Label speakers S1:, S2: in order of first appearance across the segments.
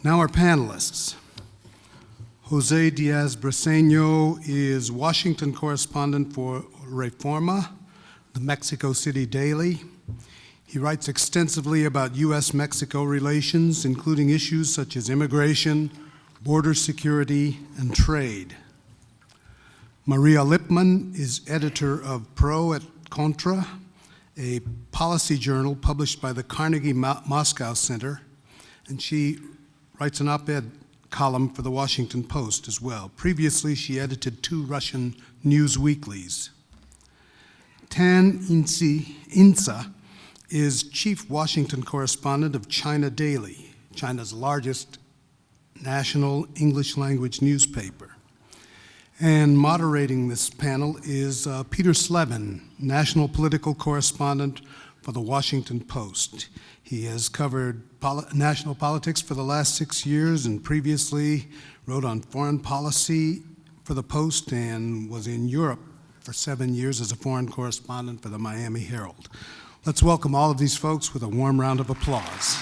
S1: Now our panelists. José Díaz-Briseño is Washington correspondent for Reforma, the Mexico City Daily. He writes extensively about U.S.-Mexico relations, including issues such as immigration, border security, and trade. Maria Lipman is editor of Pro at Contra, a policy journal published by the Carnegie Moscow Center, and she writes an op-ed column for the Washington Post as well. Previously, she edited 2 Russian news weeklies. Tan Yingzi is chief Washington correspondent of China Daily, China's largest national English language newspaper. And moderating this panel is Peter Slevin, national political correspondent for the Washington Post. He has covered national politics for the last 6 years and previously wrote on foreign policy for the Post and was in Europe for 7 years as a foreign correspondent for the Miami Herald. Let's welcome all of these folks with a warm round of applause.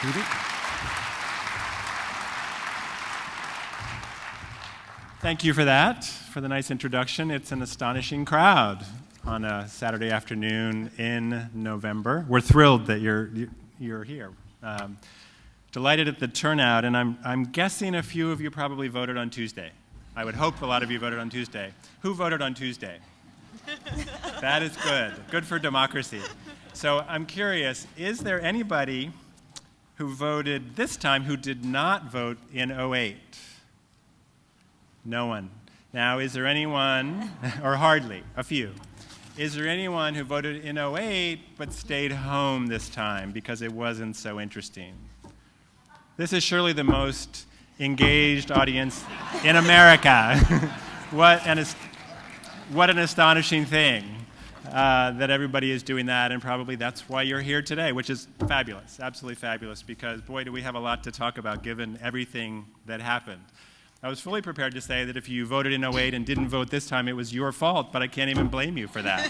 S1: Peter?
S2: Thank you for that, for the nice introduction. It's an astonishing crowd on a Saturday afternoon in November. We're thrilled that you're here. Delighted at the turnout, and I'm guessing a few of you probably voted on Tuesday. I would hope a lot of you voted on Tuesday. Who voted on Tuesday? That is good. Good for democracy. So I'm curious, is there anybody who voted this time who did not vote in '08? No one. Now, is there anyone, or hardly, a few, is there anyone who voted in '08 but stayed home this time because it wasn't so interesting? This is surely the most engaged audience in America. What an astonishing thing that everybody is doing that, and probably that's why you're here today, which is fabulous, absolutely fabulous, because boy, do we have a lot to talk about given everything that happened. I was fully prepared to say that if you voted in '08 and didn't vote this time, it was your fault, but I can't even blame you for that.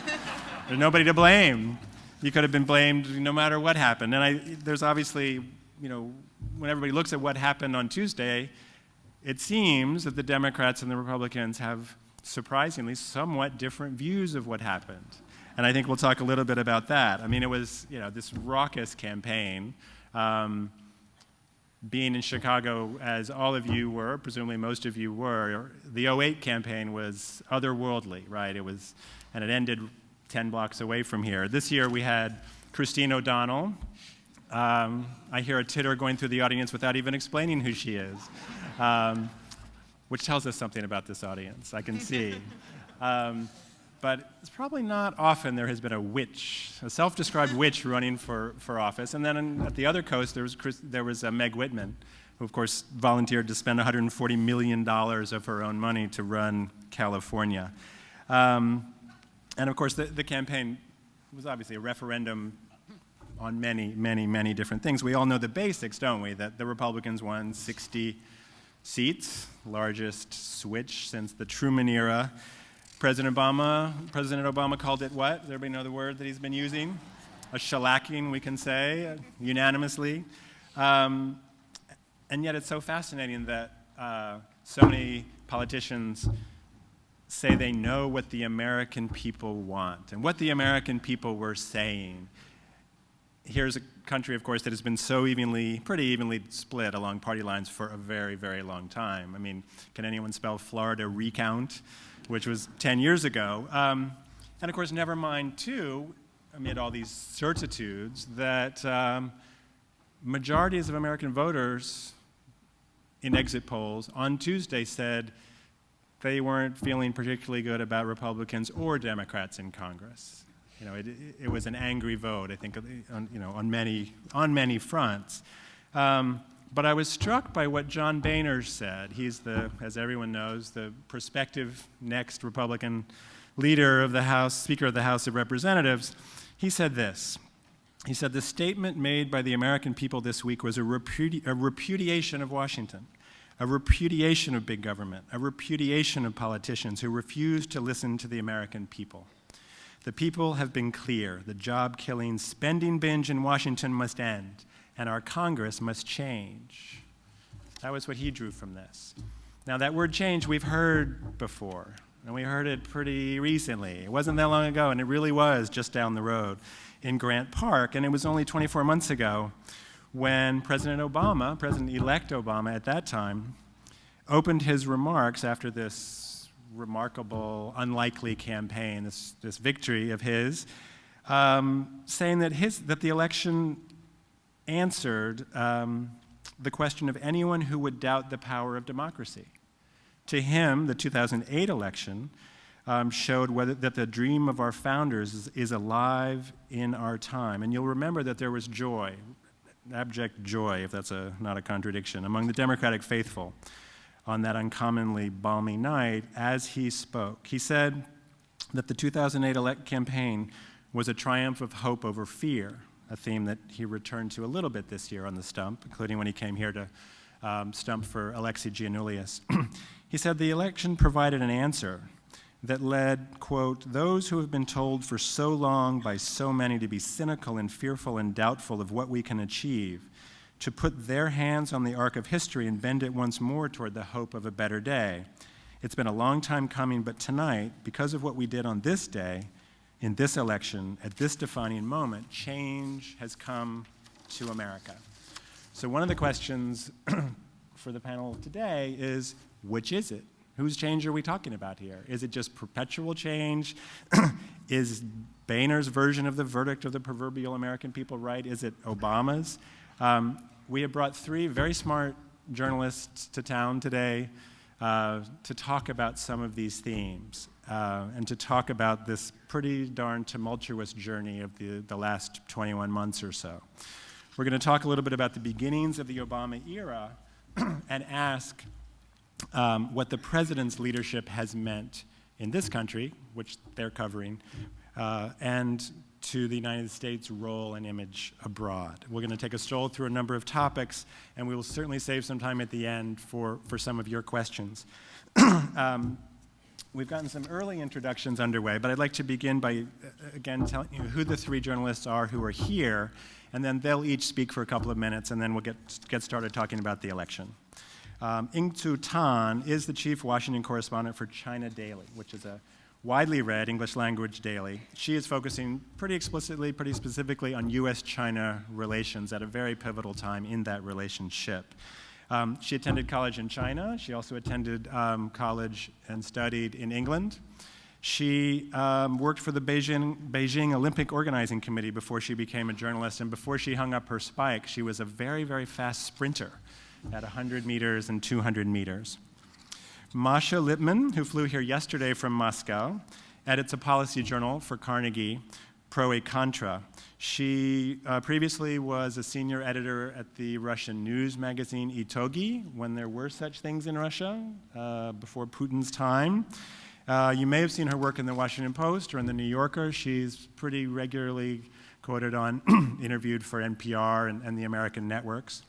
S2: There's nobody to blame. You could have been blamed no matter what happened. And there's obviously, when everybody looks at what happened on Tuesday, it seems that the Democrats and the Republicans have surprisingly somewhat different views of what happened. And I think we'll talk a little bit about that. I mean, it was, this raucous campaign. Being in Chicago, as all of you were, presumably most of you were, the '08 campaign was otherworldly, right? And it ended 10 blocks away from here. This year we had Christine O'Donnell. I hear a titter going through the audience without even explaining who she is, which tells us something about this audience, I can see. But it's probably not often there has been a witch, a self-described witch running for office. And then at the other coast, there was Meg Whitman, who of course volunteered to spend $140 million of her own money to run California. And of course, the campaign was obviously a referendum on many, many, many different things. We all know the basics, don't we? That the Republicans won 60 seats, largest switch since the Truman era. President Obama called it what? Does everybody know the word that he's been using? A shellacking, we can say, unanimously. And yet it's so fascinating that so many politicians say they know what the American people want and what the American people were saying. Here's a country, of course, that has been so pretty evenly split along party lines for a very, very long time. I mean, can anyone spell Florida recount? Which was 10 years ago. And of course, never mind, too, amid all these certitudes, that majorities of American voters in exit polls on Tuesday said they weren't feeling particularly good about Republicans or Democrats in Congress. It was an angry vote, I think, on many fronts. But I was struck by what John Boehner said. He's as everyone knows, the prospective next Republican leader of the House, Speaker of the House of Representatives. He said this. He said, the statement made by the American people this week was a repudiation of Washington, a repudiation of big government, a repudiation of politicians who refuse to listen to the American people. The people have been clear. The job-killing spending binge in Washington must end, and our Congress must change. That was what he drew from this. Now, that word change we've heard before, and we heard it pretty recently. It wasn't that long ago, and it really was just down the road in Grant Park, and it was only 24 months ago when President Obama, President-elect Obama at that time, opened his remarks after this remarkable, unlikely campaign, this victory of his, saying that the election answered the question of anyone who would doubt the power of democracy. To him, the 2008 election showed that the dream of our founders is alive in our time. And you'll remember that there was joy, abject joy, if that's not a contradiction, among the Democratic faithful on that uncommonly balmy night as he spoke. He said that the 2008 campaign was a triumph of hope over fear, a theme that he returned to a little bit this year on the stump, including when he came here to stump for Alexei Giannoulias. He said the election provided an answer that led, quote, those who have been told for so long by so many to be cynical and fearful and doubtful of what we can achieve, to put their hands on the arc of history and bend it once more toward the hope of a better day. It's been a long time coming, but tonight, because of what we did on this day, in this election, at this defining moment, change has come to America. So one of the questions for the panel today is, which is it? Whose change are we talking about here? Is it just perpetual change? Is Boehner's version of the verdict of the proverbial American people right? Is it Obama's? We have brought three very smart journalists to town today to talk about some of these themes and to talk about this pretty darn tumultuous journey of the last 21 months or so. We're going to talk a little bit about the beginnings of the Obama era and ask what the president's leadership has meant in this country, which they're covering, and to the United States' role and image abroad. We're going to take a stroll through a number of topics, and we will certainly save some time at the end for some of your questions. We've gotten some early introductions underway, but I'd like to begin by, again, telling you who the three journalists are who are here, and then they'll each speak for a couple of minutes, and then we'll get started talking about the election. Yingzi Tan is the chief Washington correspondent for China Daily, which is a widely read English language daily. She is focusing pretty explicitly, pretty specifically on US-China relations at a very pivotal time in that relationship. She attended college in China. She also attended college and studied in England. She worked for the Beijing Olympic Organizing Committee before she became a journalist, and before she hung up her spike, she was a very, very fast sprinter at 100 meters and 200 meters. Maria Lipman, who flew here yesterday from Moscow, edits a policy journal for Carnegie, Contra. She previously was a senior editor at the Russian news magazine Itogi, when there were such things in Russia, before Putin's time. You may have seen her work in the Washington Post or in the New Yorker. She's pretty regularly quoted on, interviewed for NPR and the American networks.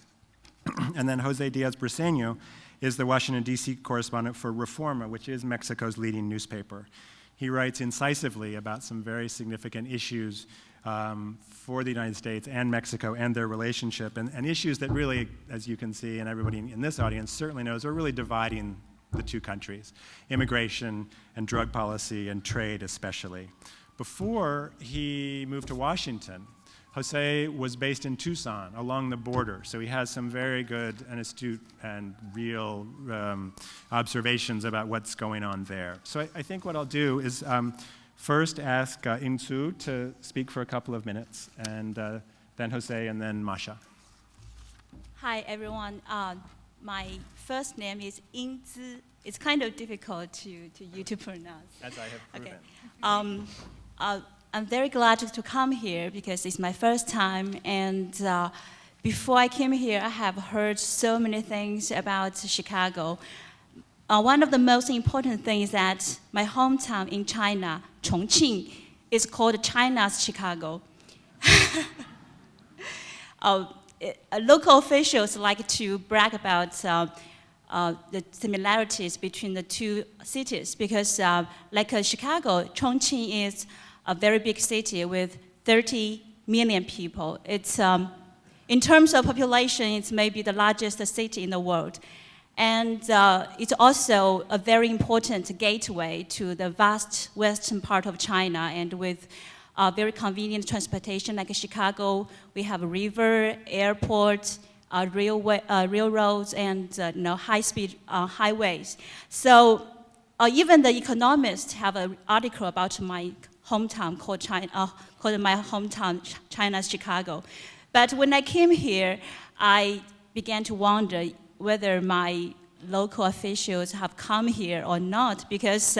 S2: And then José Díaz-Briseño is the Washington, D.C. correspondent for Reforma, which is Mexico's leading newspaper. He writes incisively about some very significant issues for the United States and Mexico and their relationship, and issues that really, as you can see, and everybody in this audience certainly knows, are really dividing the two countries: immigration and drug policy and trade especially. Before he moved to Washington, Jose was based in Tucson, along the border, so he has some very good and astute and real observations about what's going on there. So I think what I'll do is first ask Yingzi to speak for a couple of minutes, and then Jose, and then Masha.
S3: Hi, everyone. My first name is Yingzi. It's kind of difficult to pronounce.
S2: As I have proven.
S3: Okay. I'm very glad to come here because it's my first time, and before I came here, I have heard so many things about Chicago. One of the most important things is that my hometown in China, Chongqing, is called China's Chicago. Local officials like to brag about the similarities between the two cities because, like Chicago, Chongqing is a very big city with 30 million people. It's in terms of population, it's maybe the largest city in the world. And it's also a very important gateway to the vast western part of China, and with very convenient transportation like Chicago. We have a river, airport, railroads, and high-speed highways. So even the economists have an article about my hometown called my hometown, China's Chicago. But when I came here, I began to wonder whether my local officials have come here or not, because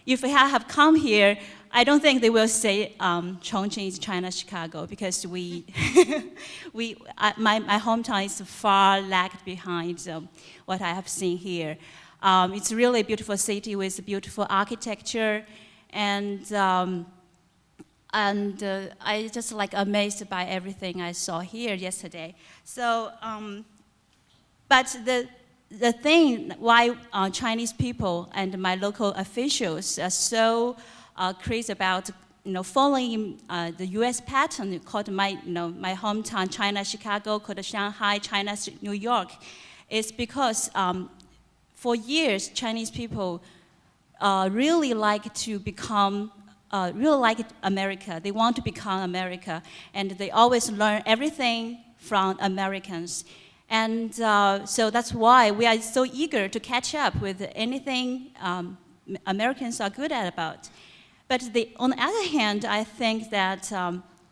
S3: if they have come here, I don't think they will say Chongqing is China's Chicago, because my hometown is far lagged behind what I have seen here. It's really a beautiful city with beautiful architecture, and I just amazed by everything I saw here yesterday. So, but the thing why Chinese people and my local officials are so crazy about following the U.S. pattern called my hometown, China, Chicago, called Shanghai, China, New York, is because for years Chinese people really like to become, really like America. They want to become America, and they always learn everything from Americans. And so that's why we are so eager to catch up with anything Americans are good at about. But on the other hand, I think that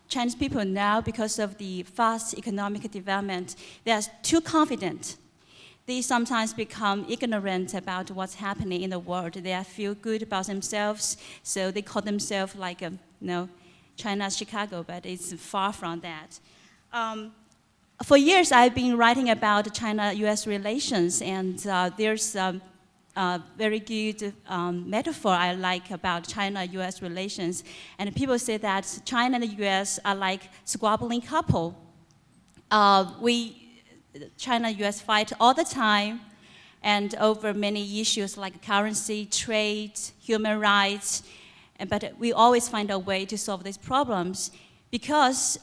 S3: Chinese people now, because of the fast economic development, they are too confident. They sometimes become ignorant about what's happening in the world. They feel good about themselves, so they call themselves China's Chicago, but it's far from that. For years, I've been writing about China-U.S. relations, and there's a very good metaphor I like about China-U.S. relations. And people say that China and the U.S. are like squabbling couple. China and U.S. fight all the time, and over many issues like currency, trade, human rights, but we always find a way to solve these problems, because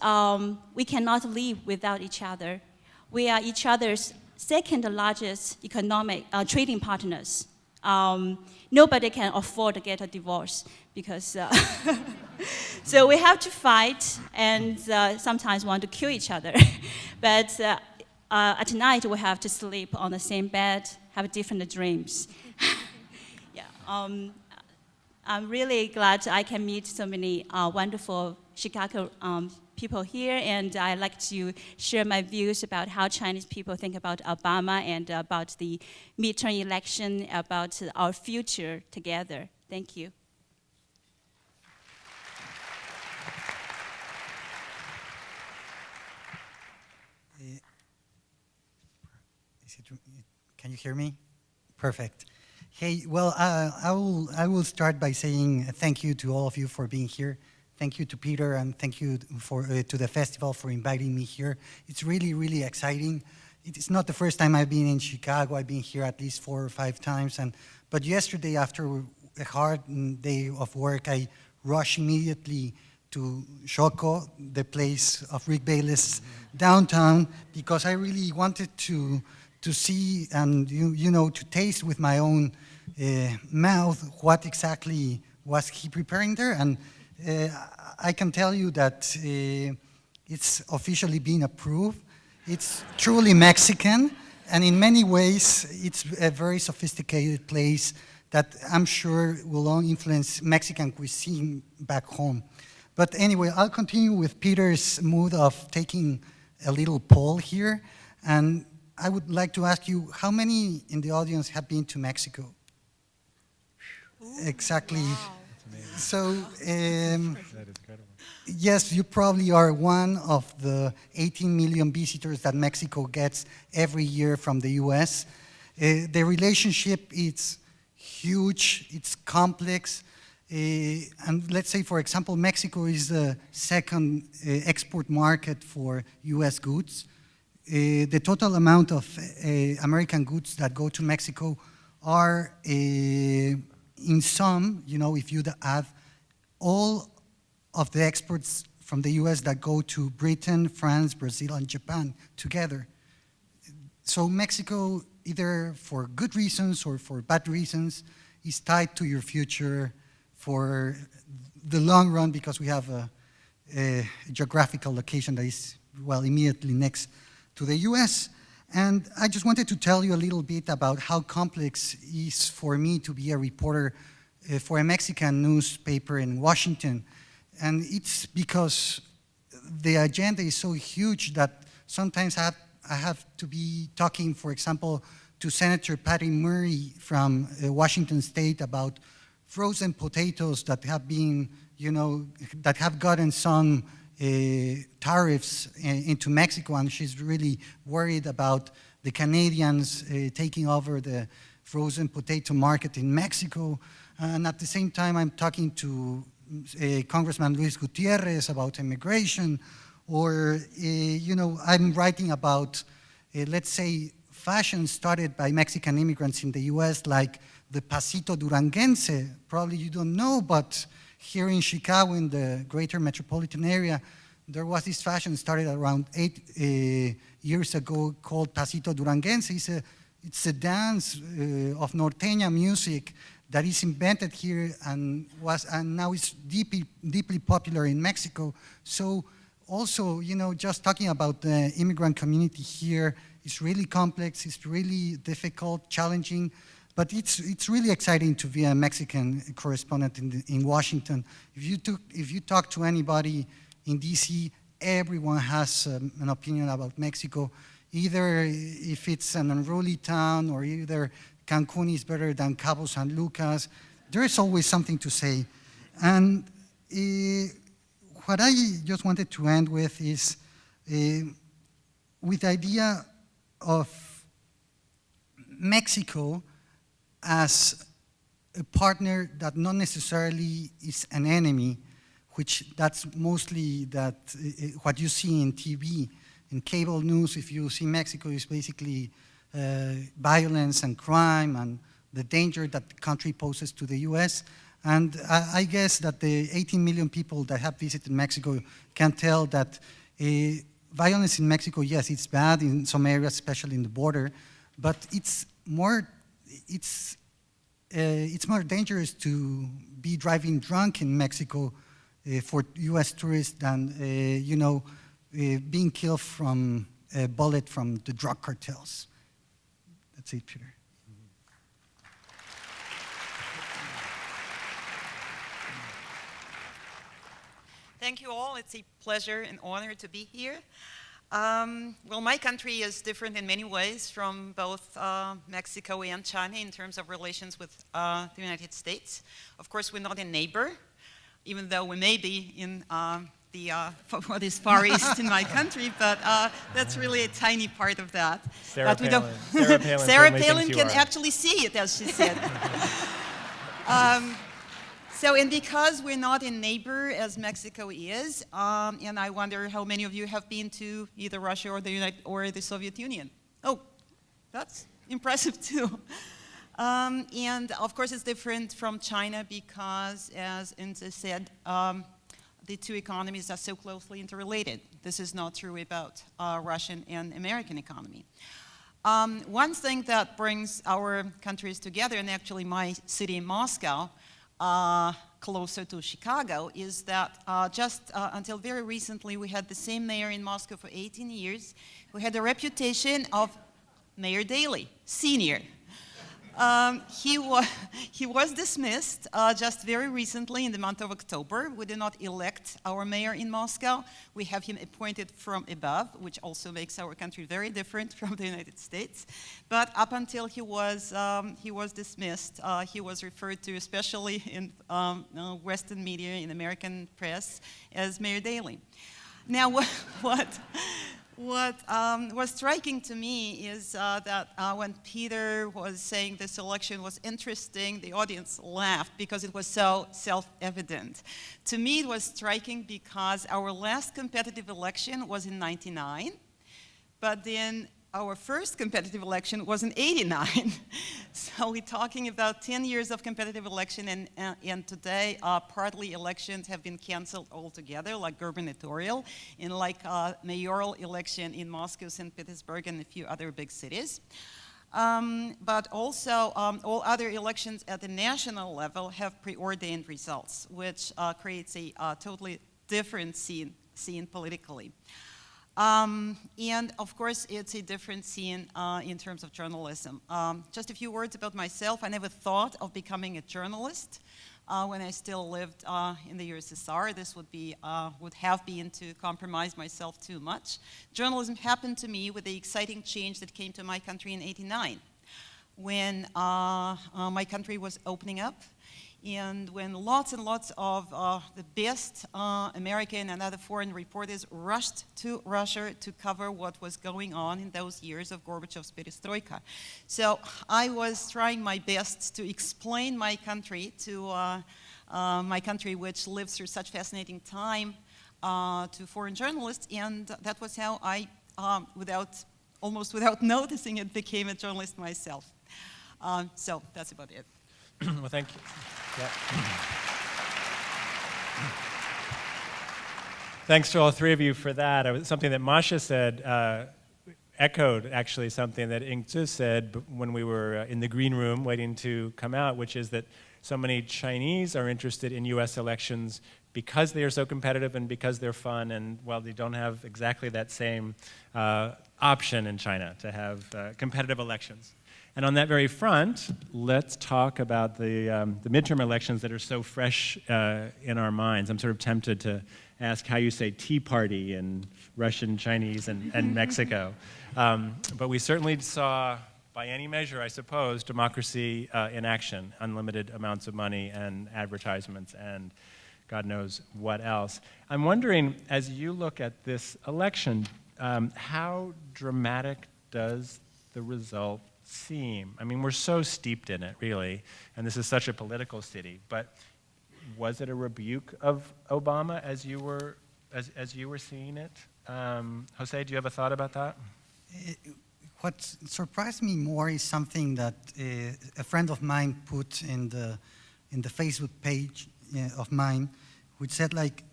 S3: we cannot live without each other. We are each other's second largest economic trading partners. Nobody can afford to get a divorce, because so we have to fight, and sometimes want to kill each other. But at night we have to sleep on the same bed, have different dreams. Yeah, I'm really glad I can meet so many wonderful Chicago people here, and I like to share my views about how Chinese people think about Obama and about the midterm election, about our future together. Thank you.
S4: Can you hear me? Perfect. Hey, well, I will start by saying thank you to all of you for being here. Thank you to Peter, and thank you to the festival for inviting me here. It's really, really exciting. It's not the first time I've been in Chicago. I've been here at least 4 or 5 times. But yesterday, after a hard day of work, I rushed immediately to Shoko, the place of Rick Bayless downtown, because I really wanted to see and to taste with my own mouth what exactly was he preparing there. And I can tell you that it's officially been approved. It's truly Mexican, and in many ways, it's a very sophisticated place that I'm sure will influence Mexican cuisine back home. But anyway, I'll continue with Peter's mood of taking a little poll here, and I would like to ask you, how many in the audience have been to Mexico? Ooh, exactly. Wow. So, yes, you probably are one of the 18 million visitors that Mexico gets every year from the US. The relationship is huge, it's complex, and let's say, for example, Mexico is the second export market for US goods. The total amount of American goods that go to Mexico are, in sum, if you add all of the exports from the US that go to Britain, France, Brazil, and Japan together. So Mexico, either for good reasons or for bad reasons, is tied to your future for the long run because we have a geographical location that is, well, immediately next to the US. And I just wanted to tell you a little bit about how complex it is for me to be a reporter for a Mexican newspaper in Washington. And it's because the agenda is so huge that sometimes I have to be talking, for example, to Senator Patty Murray from Washington State about frozen potatoes that have been, that have gotten some tariffs into Mexico, and she's really worried about the Canadians taking over the frozen potato market in Mexico. And at the same time, I'm talking to Congressman Luis Gutierrez about immigration, or I'm writing about, let's say, fashion started by Mexican immigrants in the US, like the pasito duranguense. Probably you don't know, but here in Chicago, in the greater metropolitan area, there was this fashion started around 8 years ago called pasito duranguense. It's a dance of norteña music that is invented here and now is deeply popular in Mexico. So also, just talking about the immigrant community here is really complex, it's really difficult, challenging, but it's really exciting to be a Mexican correspondent in Washington. If you talk to anybody in DC, everyone has an opinion about Mexico, either if it's an unruly town or either Cancun is better than Cabo San Lucas. There is always something to say. And what I just wanted to end with is with the idea of Mexico as a partner that not necessarily is an enemy, which that's mostly what you see in TV, in cable news. If you see Mexico, is basically violence and crime and the danger that the country poses to the US. And I guess that the 18 million people that have visited Mexico can tell that violence in Mexico, yes, it's bad in some areas, especially in the border, but it's more dangerous to be driving drunk in Mexico for US tourists than being killed from a bullet from the drug cartels. That's it, Peter.
S5: Thank you all. It's a pleasure and honor to be here. Well, my country is different in many ways from both Mexico and China in terms of relations with the United States. Of course, we're not a neighbor, even though we may be in what is Far East in my country, but that's really a tiny part of that.
S2: Sarah Palin
S5: can actually see it, as she said. And because we're not a neighbor as Mexico is, and I wonder how many of you have been to either Russia or the Soviet Union. Oh, that's impressive too. And of course it's different from China because, as Inze said, the two economies are so closely interrelated. This is not true about Russian and American economy. One thing that brings our countries together, and actually my city, Moscow, closer to Chicago, is that just until very recently we had the same mayor in Moscow for 18 years who had a reputation of Mayor Daley, senior. He was dismissed just very recently in the month of October. We did not elect our mayor in Moscow. We have him appointed from above, which also makes our country very different from the United States. But up until he was dismissed, he was referred to, especially in Western media, in American press, as Mayor Daley. Now, what was striking to me is that when Peter was saying this election was interesting, the audience laughed because it was so self-evident. To me, it was striking because our last competitive election was in '99, but then our first competitive election was in '89. So we're talking about 10 years of competitive election, and today partly elections have been canceled altogether, like gubernatorial, and like mayoral election in Moscow, St. Petersburg, and a few other big cities. But also all other elections at the national level have preordained results, which creates a totally different scene politically. And of course, it's a different scene in terms of journalism. Just a few words about myself. I never thought of becoming a journalist when I still lived in the USSR. This would have been to compromise myself too much. Journalism happened to me with the exciting change that came to my country in '89, when my country was opening up, and when lots and lots of the best American and other foreign reporters rushed to Russia to cover what was going on in those years of Gorbachev's perestroika. So I was trying my best to explain my country to my country, which lived through such fascinating time, to foreign journalists, and that was how I, almost without noticing it, became a journalist myself. So that's about it.
S2: Well, thank you. Yeah. Thanks to all three of you for that. Something that Masha said echoed actually something that Yingzi said when we were in the green room waiting to come out, which is that so many Chinese are interested in US elections because they are so competitive and because they're fun, and well, they don't have exactly that same option in China to have competitive elections. And on that very front, let's talk about the midterm elections that are so fresh in our minds. I'm sort of tempted to ask how you say tea party in Russian, Chinese, and Mexico. But we certainly saw, by any measure, I suppose, democracy in action, unlimited amounts of money and advertisements and God knows what else. I'm wondering, as you look at this election, how dramatic does the result seem? I mean, we're so steeped in it, really, and this is such a political city, but was it a rebuke of Obama as you were seeing it? Jose, do you have a thought about that?
S4: What surprised me more is something that a friend of mine put in the Facebook page of mine, which said, like,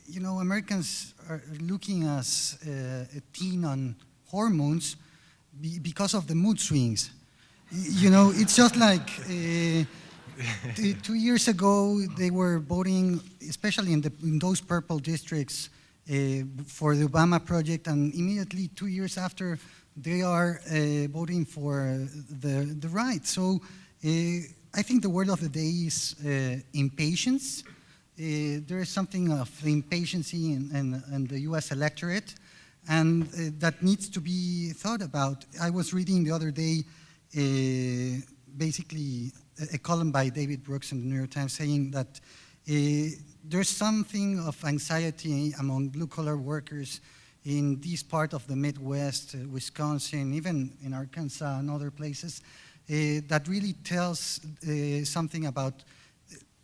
S4: you know, Americans are looking as a teen on hormones because of the mood swings. You know, it's just like 2 years ago they were voting, especially in those purple districts, for the Obama project, and immediately 2 years after they are voting for the right. So I think the word of the day is impatience. There is something of impatience in the US electorate, and that needs to be thought about. I was reading the other day basically a column by David Brooks in the New York Times saying that there's something of anxiety among blue-collar workers in this part of the Midwest, Wisconsin, even in Arkansas and other places, that really tells something about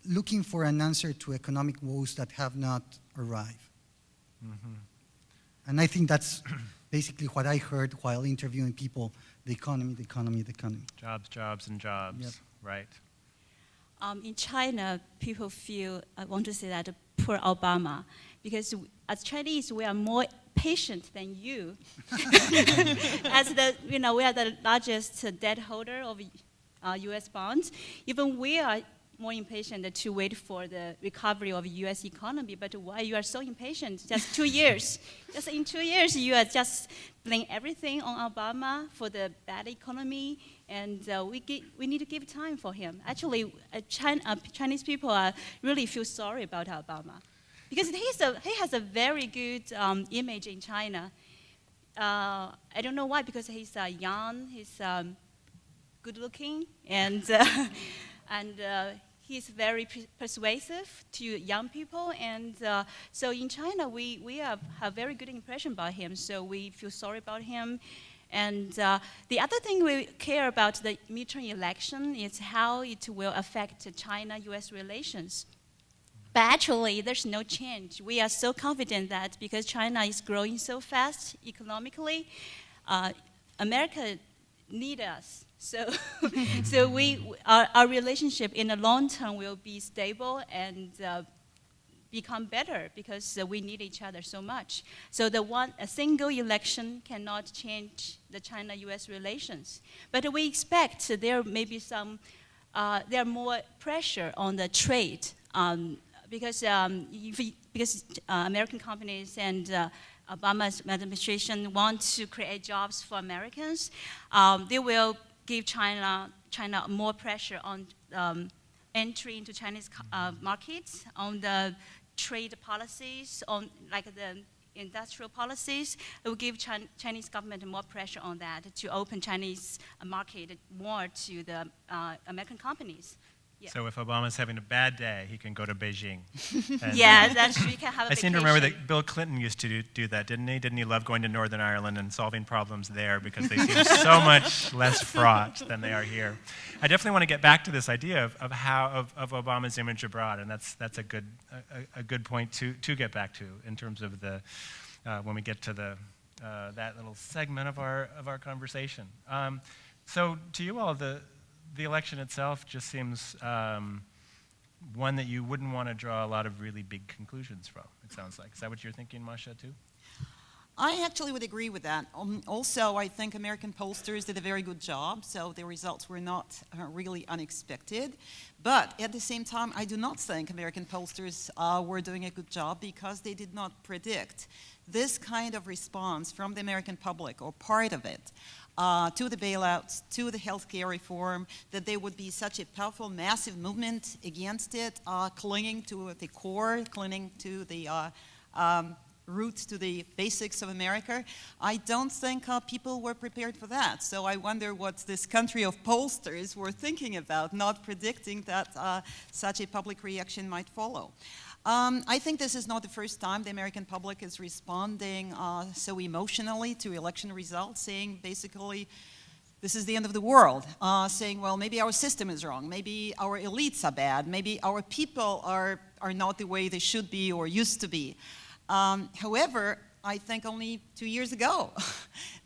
S4: looking for an answer to economic woes that have not arrived. Mm-hmm. And I think that's basically what I heard while interviewing people: the economy, the economy, the economy.
S2: Jobs, jobs, and jobs.
S4: Yep.
S2: Right.
S3: In China, people feel, I want to say that, poor Obama, because as Chinese, we are more patient than you. As we are the largest debt holder of U.S. bonds. Even we are more impatient to wait for the recovery of U.S. economy. But why you are so impatient? Just 2 years. Just in 2 years, you are just blaming everything on Obama for the bad economy, and we need to give time for him. Actually, Chinese people really feel sorry about Obama, because he has a very good image in China. I don't know why, because he's young, he's good looking, and he's very persuasive to young people, and so in China we have a very good impression about him, so we feel sorry about him. And the other thing we care about the midterm election is how it will affect China-US relations. But actually, there's no change. We are so confident that because China is growing so fast economically, America need us. So, so our relationship in the long term will be stable and become better because we need each other so much. So a single election cannot change the China-U.S. relations. But we expect there may be there more pressure on the trade because American companies and Obama's administration want to create jobs for Americans. They will give China more pressure on entry into Chinese markets, on the trade policies, on like the industrial policies. It will give Chinese government more pressure on that to open Chinese market more to the American companies. Yeah.
S2: So if Obama's having a bad day, he can go to Beijing. And,
S3: yeah, that's true. You can have a
S2: I seem to
S3: vacation.
S2: remember that Bill Clinton used to do that, didn't he? Didn't he love going to Northern Ireland and solving problems there because they seem so much less fraught than they are here? I definitely want to get back to this idea of Obama's image abroad, and that's a good point to get back to in terms of the when we get to that little segment of our conversation. So to you all, the election itself just seems one that you wouldn't want to draw a lot of really big conclusions from, it sounds like. Is that what you're thinking, Masha, too?
S5: I actually would agree with that. Also, I think American pollsters did a very good job, so the results were not really unexpected. But at the same time, I do not think American pollsters were doing a good job because they did not predict this kind of response from the American public, or part of it, to the bailouts, to the healthcare reform, that there would be such a powerful, massive movement against it, clinging to the core, clinging to the roots, to the basics of America. I don't think people were prepared for that. So I wonder what this country of pollsters were thinking about, not predicting that such a public reaction might follow. I think this is not the first time the American public is responding so emotionally to election results, saying basically, this is the end of the world, saying, well, maybe our system is wrong, maybe our elites are bad, maybe our people are not the way they should be or used to be. However, I think only 2 years ago,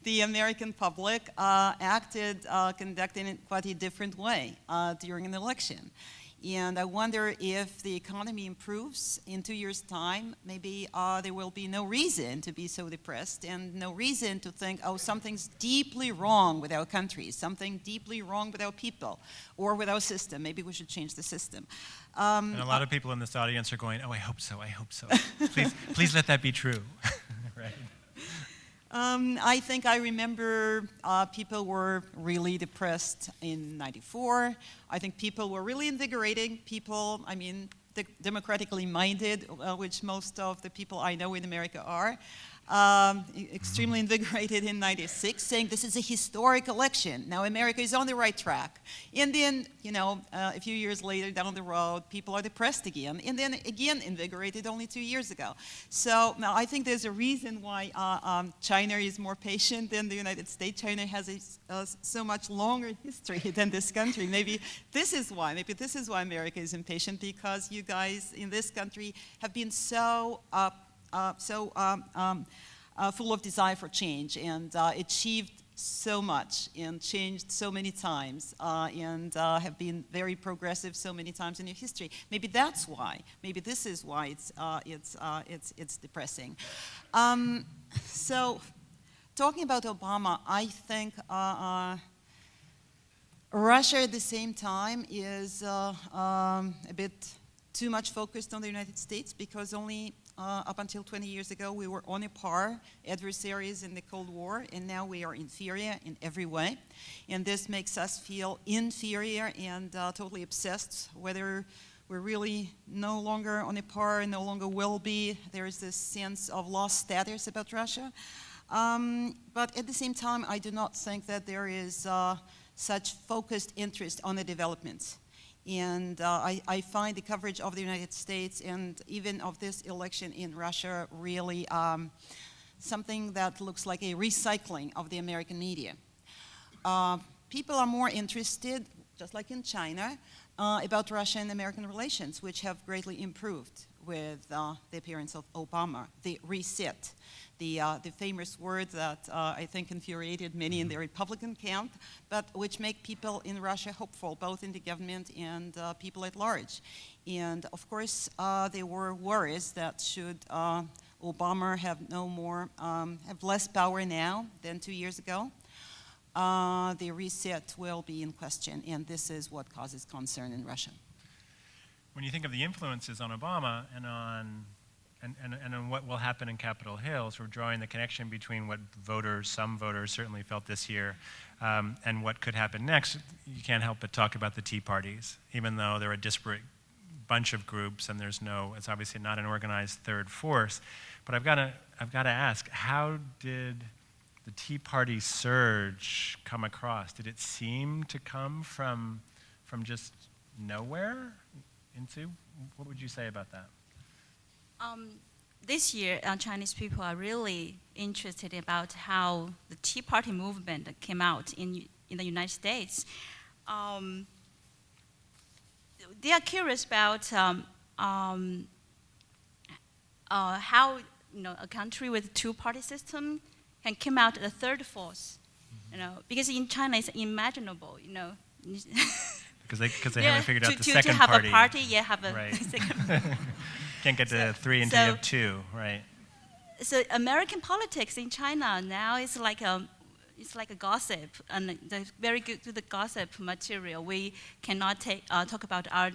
S5: the American public conducted in quite a different way during an election. And I wonder if the economy improves in 2 years' time, maybe there will be no reason to be so depressed and no reason to think, oh, something's deeply wrong with our country, something deeply wrong with our people or with our system. Maybe we should change the system.
S2: And a lot of people in this audience are going, oh, I hope so, I hope so. Please let that be true. Right.
S5: I think I remember people were really depressed in '94. I think people were really invigorating. People, I mean, democratically minded, which most of the people I know in America are. Extremely invigorated in '96, saying this is a historic election. Now America is on the right track. And then, you know, a few years later down the road, people are depressed again. And then again invigorated only 2 years ago. So now I think there's a reason why China is more patient than the United States. China has a so much longer history than this country. Maybe this is why America is impatient, because you guys in this country have been so full of desire for change and achieved so much and changed so many times and have been very progressive so many times in your history. Maybe that's why. Maybe this is why it's depressing. So, talking about Obama, I think Russia at the same time is a bit too much focused on the United States, because only up until 20 years ago, we were on a par, adversaries in the Cold War, and now we are inferior in every way. And this makes us feel inferior and totally obsessed, whether we're really no longer on a par and no longer will be. There is this sense of lost status about Russia. But at the same time, I do not think that there is such focused interest on the developments. And I find the coverage of the United States and even of this election in Russia really something that looks like a recycling of the American media. People are more interested, just like in China, about Russia and American relations, which have greatly improved. with the appearance of Obama, the reset, the famous word that I think infuriated many in the Republican camp, but which make people in Russia hopeful, both in the government and people at large. And of course, there were worries that should Obama have less power now than 2 years ago, the reset will be in question, and this is what causes concern in Russia.
S2: When you think of the influences on Obama and on what will happen in Capitol Hill, sort of drawing the connection between what some voters certainly felt this year, and what could happen next, you can't help but talk about the Tea Parties, even though they're a disparate bunch of groups and it's obviously not an organized third force. But I've got to ask, how did the Tea Party surge come across? Did it seem to come from just nowhere? What would you say about that?
S3: This year, Chinese people are really interested about how the Tea Party movement came out in the United States. They are curious about how a country with two-party system can come out a third force, because in China it's unimaginable,
S2: Because they haven't figured out the second
S3: to have
S2: party.
S3: a party, have a
S2: Right.
S3: second.
S2: Can't get to three until you have two, right?
S3: So American politics in China now is like a gossip, and they're very good to the gossip material. We cannot talk about our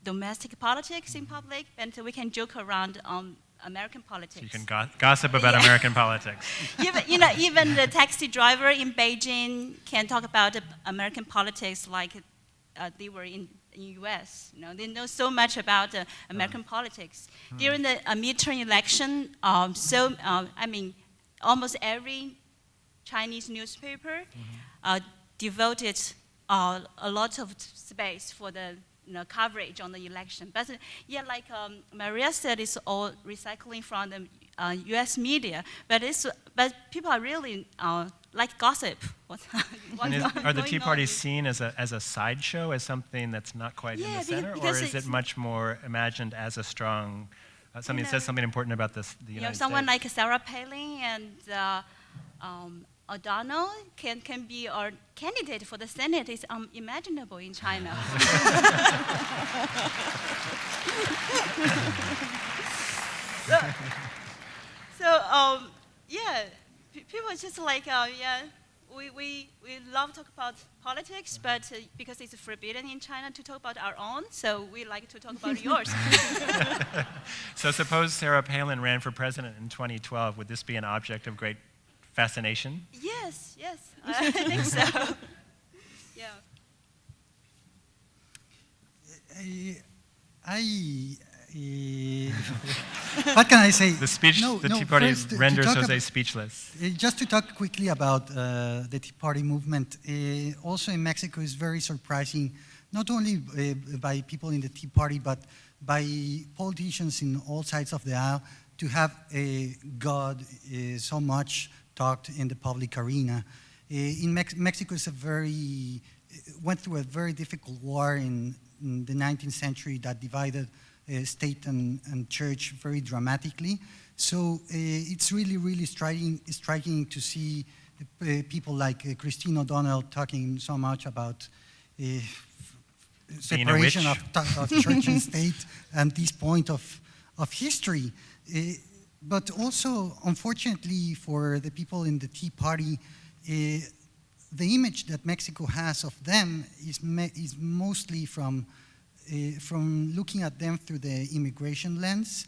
S3: domestic politics in public, and we can joke around American politics.
S2: So you can gossip about American politics.
S3: Even the taxi driver in Beijing can talk about American politics like they were in U.S. They know so much about American politics. During the midterm election, almost every Chinese newspaper devoted a lot of space for the coverage on the election. But like Maria said, it's all recycling from the U.S. media. But people are really like gossip.
S2: Are the Tea Parties seen as a sideshow, as something that's not quite in the center, or is it much more imagined as a strong something that says something important about the United
S3: someone
S2: States?
S3: like Sarah Palin and O'Donnell can be our candidate for the Senate is unimaginable in China. People are just like, we love to talk about politics, but because it's forbidden in China to talk about our own, so we like to talk about yours.
S2: So suppose Sarah Palin ran for president in 2012, would this be an object of great fascination?
S3: Yes, I think so. Yeah.
S4: What can I say?
S2: The Tea Party
S4: first,
S2: renders Jose speechless.
S4: Just to talk quickly about the Tea Party movement, also in Mexico is very surprising, not only by people in the Tea Party, but by politicians in all sides of the aisle, to have God so much talked in the public arena. In Mexico went through a very difficult war in the 19th century that divided state and church very dramatically. So it's really, really striking to see people like Christine O'Donnell talking so much about separation of church and state and this point of history. But also, unfortunately, for the people in the Tea Party, the image that Mexico has of them is mostly from looking at them through the immigration lens.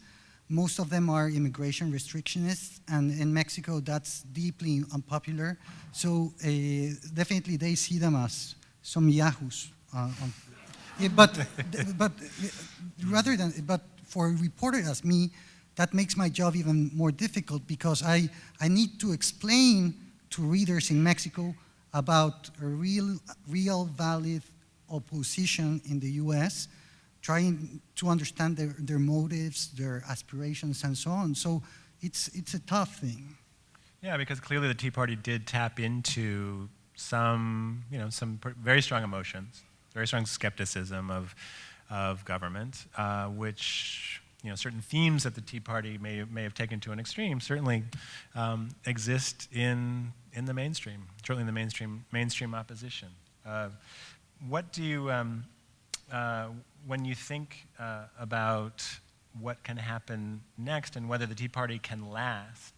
S4: Most of them are immigration restrictionists, and in Mexico that's deeply unpopular. So definitely they see them as some yahoos. But for a reporter as me, that makes my job even more difficult because I need to explain to readers in Mexico about a real valid opposition in the US, trying to understand their motives, their aspirations, and so on. So it's a tough thing.
S2: Yeah, because clearly the Tea Party did tap into some very strong emotions, very strong skepticism of government, which certain themes that the Tea Party may have taken to an extreme certainly exist in the mainstream, certainly in the mainstream opposition. What do you, when you think about what can happen next and whether the Tea Party can last,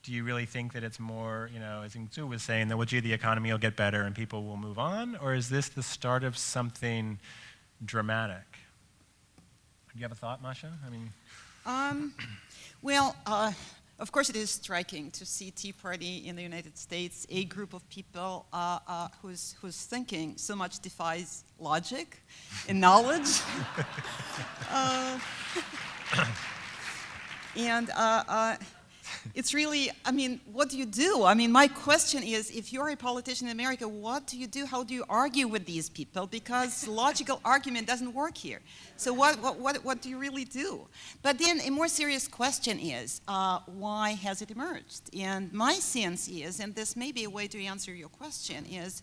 S2: do you really think that it's more, as Yingzi was saying, that, well, gee, the economy will get better and people will move on? Or is this the start of something dramatic? Do you have a thought, Masha?
S5: Well, of course it is striking to see Tea Party in the United States, a group of people whose thinking so much defies logic and knowledge. And it's really, what do you do? My question is, if you're a politician in America, what do you do? How do you argue with these people? Because logical argument doesn't work here. So what do you really do? But then a more serious question is, why has it emerged? And my sense is, and this may be a way to answer your question, is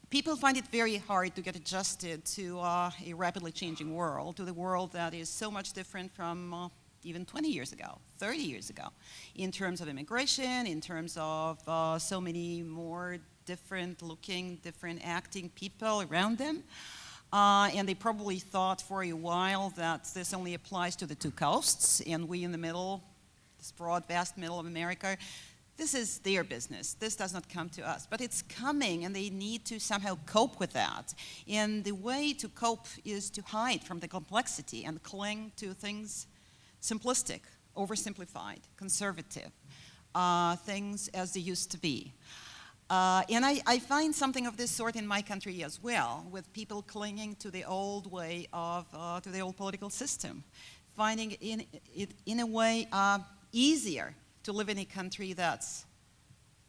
S5: people find it very hard to get adjusted to a rapidly changing world, to the world that is so much different from even 20 years ago, 30 years ago, in terms of immigration, in terms of so many more different looking, different acting people around them. And they probably thought for a while that this only applies to the two coasts, and we in the middle, this broad, vast middle of America, this is their business. This does not come to us. But it's coming, and they need to somehow cope with that. And the way to cope is to hide from the complexity and cling to things simplistic, oversimplified, conservative, things as they used to be. And I find something of this sort in my country as well, with people clinging to the old way of, to the old political system, finding it in a way easier to live in a country that's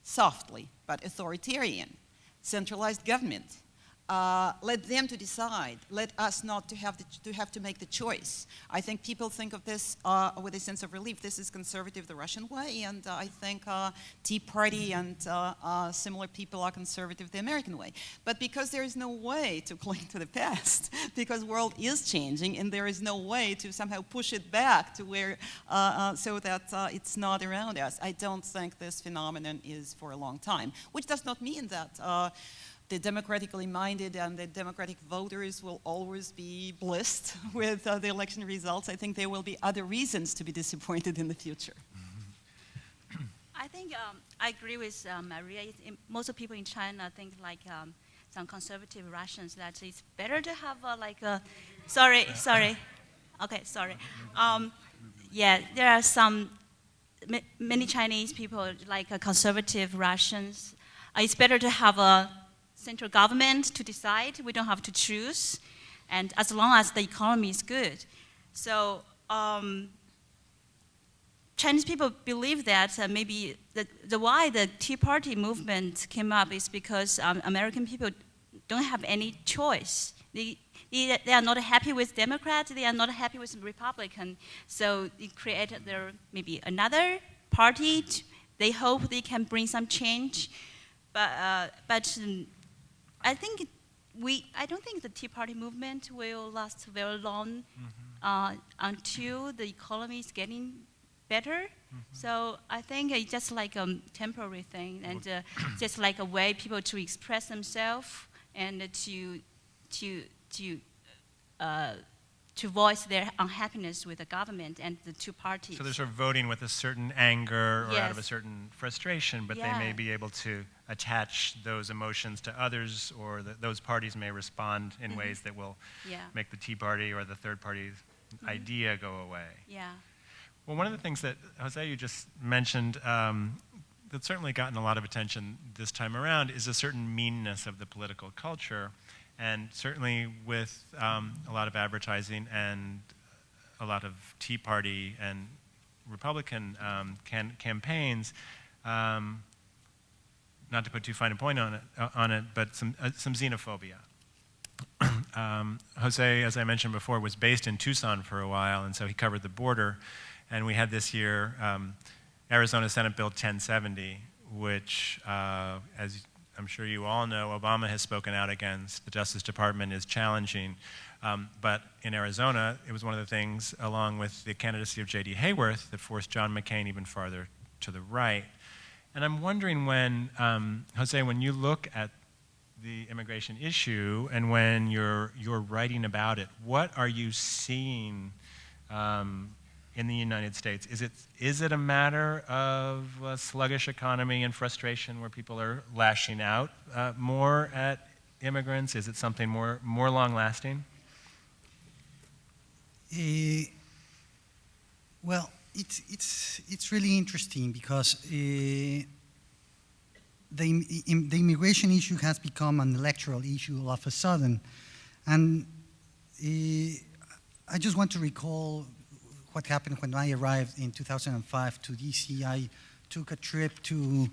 S5: softly but authoritarian, centralized government. Let them to decide. Let us not to have to make the choice. I think people think of this with a sense of relief. This is conservative, the Russian way, and I think Tea Party and similar people are conservative, the American way. But because there is no way to cling to the past, because the world is changing, and there is no way to somehow push it back to where so that it's not around us, I don't think this phenomenon is for a long time. Which does not mean that. The democratically minded and the democratic voters will always be blessed with the election results. I think there will be other reasons to be disappointed in the future.
S3: I think I agree with Maria. Most of people in China think like some conservative Russians that it's better to have sorry. Okay, sorry. Yeah, there are many Chinese people like conservative Russians. It's better to have a central government to decide. We don't have to choose, and as long as the economy is good. So Chinese people believe that maybe the why the Tea Party movement came up is because American people don't have any choice. They are not happy with Democrats. They are not happy with Republican. So they created maybe another party. They hope they can bring some change, but I don't think the Tea Party movement will last very long until the economy is getting better. So I think it's just like a temporary thing, and just like a way people to express themselves and to voice their unhappiness with the government and the two parties.
S2: So they're sort of voting with a certain anger or out of a
S3: Yes.
S2: certain frustration, but they may be able to attach those emotions to others, or those parties may respond in ways that will make the Tea Party or the third party's idea go away.
S3: Yeah.
S2: Well, one of the things that, Jose, you just mentioned that's certainly gotten a lot of attention this time around is a certain meanness of the political culture. And certainly with a lot of advertising and a lot of Tea Party and Republican campaigns, not to put too fine a point on it, but some xenophobia. Jose, as I mentioned before, was based in Tucson for a while, and so he covered the border. And we had this year Arizona Senate Bill 1070, which, as I'm sure you all know, Obama has spoken out against. The Justice Department is challenging But in Arizona, it was one of the things, along with the candidacy of J.D. Hayworth, that forced John McCain even farther to the right. And I'm wondering when, Jose, when you look at the immigration issue and when you're writing about it, what are you seeing in the United States? Is it a matter of a sluggish economy and frustration where people are lashing out more at immigrants? Is it something more long-lasting?
S4: Well, it's really interesting because the immigration issue has become an electoral issue all of a sudden, and I just want to recall what happened when I arrived in 2005 to DC. I took a trip to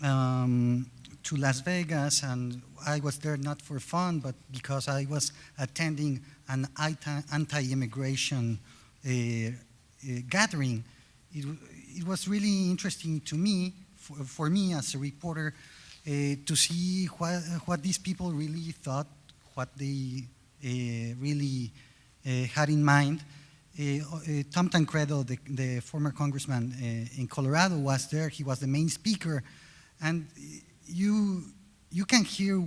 S4: Las Vegas, and I was there not for fun, but because I was attending an anti-immigration gathering. It was really interesting to me, for me as a reporter, to see what these people really thought, what they really had in mind. Tom Tancredo, the former congressman in Colorado, was there. He was the main speaker, and you can hear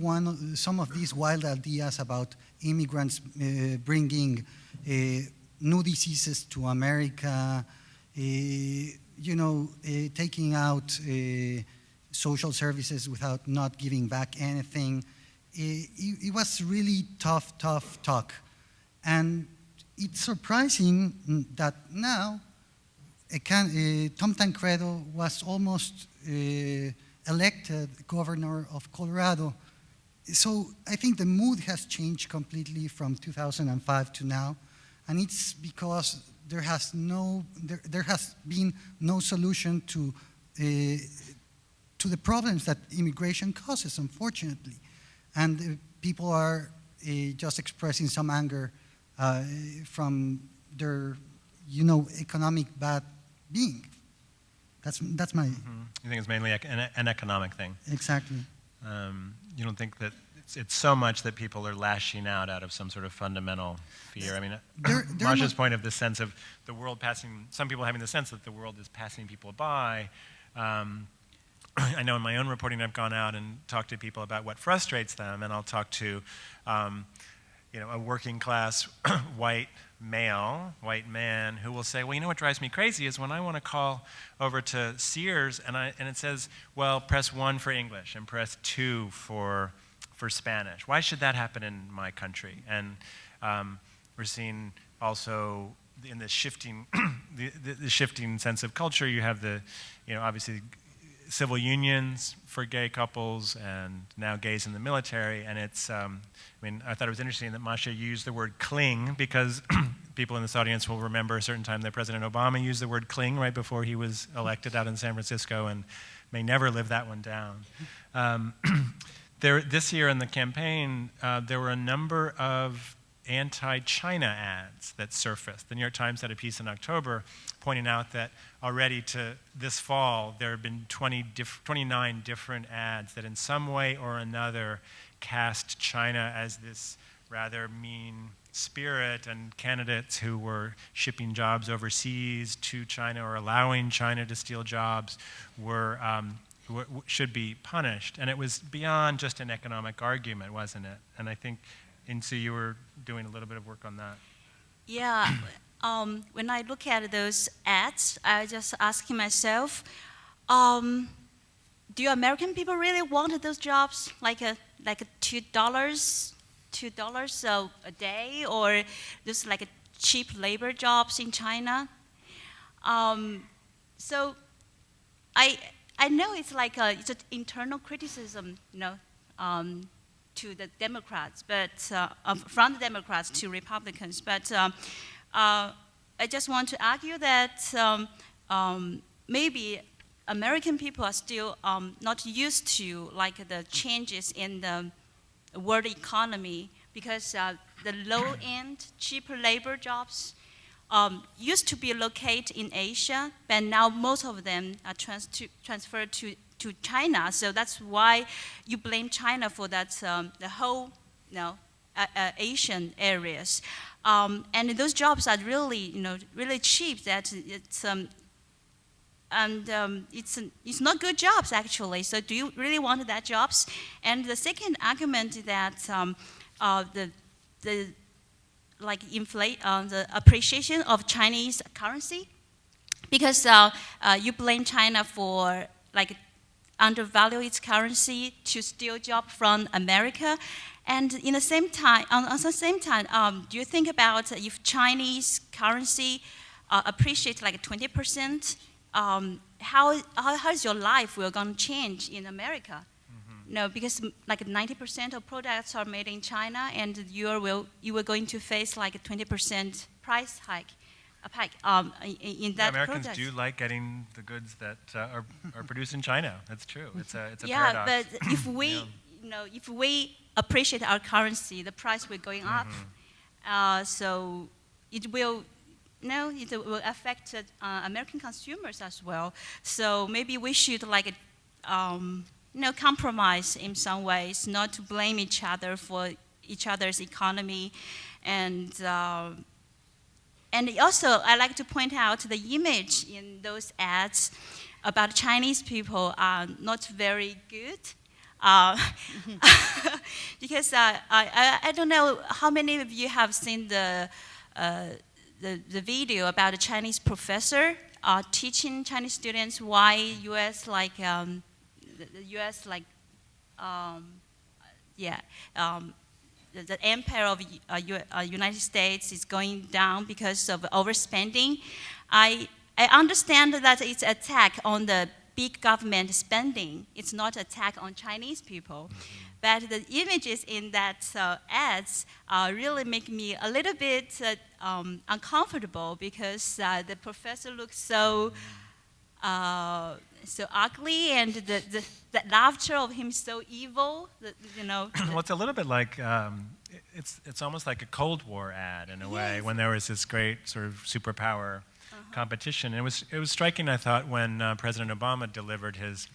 S4: some of these wild ideas about immigrants bringing new diseases to America, taking out social services without not giving back anything. It was really tough talk. And it's surprising that now Tom Tancredo was almost elected governor of Colorado. So I think the mood has changed completely from 2005 to now, and it's because there has been no solution to the problems that immigration causes, unfortunately, and people are just expressing some anger from their, economic bad being. That's my.
S2: Mm-hmm. You think it's mainly an economic thing?
S4: Exactly.
S2: You don't think that it's so much that people are lashing out of some sort of fundamental fear? I mean, Marsha's point of the sense of the world passing, some people having the sense that the world is passing people by. I know in my own reporting I've gone out and talked to people about what frustrates them, and I'll talk to a working class white man who will say, well, what drives me crazy is when I want to call over to Sears and it says, well, press 1 for English and press 2 for Spanish. Why should that happen in my country? And we're seeing also in the shifting the shifting sense of culture, you have the obviously civil unions for gay couples and now gays in the military, and it's I thought it was interesting that Masha used the word cling, because people in this audience will remember a certain time that President Obama used the word cling right before he was elected out in San Francisco, and may never live that one down. This year in the campaign, there were a number of anti-China ads that surfaced. The New York Times had a piece in October pointing out that already to this fall, there have been 29 different ads that in some way or another cast China as this rather mean spirit, and candidates who were shipping jobs overseas to China or allowing China to steal jobs should be punished. And it was beyond just an economic argument, wasn't it? And I think, Yingzi, you were doing a little bit of work on that.
S3: Yeah. When I look at those ads, I just asking myself, do American people really want those jobs, like $2 a day, or just like cheap labor jobs in China? So I know it's like it's an internal criticism, to the Democrats, but from the Democrats to Republicans. But I just want to argue that maybe American people are still not used to the changes in the world economy, because the low-end, cheaper labor jobs used to be located in Asia, but now most of them are transferred to China. So that's why you blame China for that, the whole Asian areas. And those jobs are really, really cheap. That it's not good jobs actually. So do you really want that jobs? And the second argument is that the appreciation of Chinese currency, because you blame China for undervalue its currency to steal jobs from America. And in the same time, do you think about if Chinese currency appreciates 20%, how's your life will going to change in America? No, because 90% of products are made in China, and you were going to face a 20% price hike. In that
S2: Americans
S3: product.
S2: do like getting the goods that are produced in China. That's true. It's a
S3: yeah,
S2: paradox.
S3: but if we, if we appreciate our currency, the price will going up. So it will, it will affect American consumers as well. So maybe we should compromise in some ways, not to blame each other for each other's economy, and also, I like to point out the image in those ads about Chinese people are not very good. Because I don't know how many of you have seen the video about a Chinese professor teaching Chinese students why U.S. The empire of United States is going down because of overspending. I understand that it's an attack on the big government spending. It's not an attack on Chinese people. But the images in that ads really make me a little bit uncomfortable, because the professor looks so ugly, and the laughter of him so evil.
S2: Well, it's a little bit like it's almost like a Cold War ad in a way,
S3: Yes.
S2: when there was this great sort of superpower competition. And it was striking, I thought, when President Obama delivered his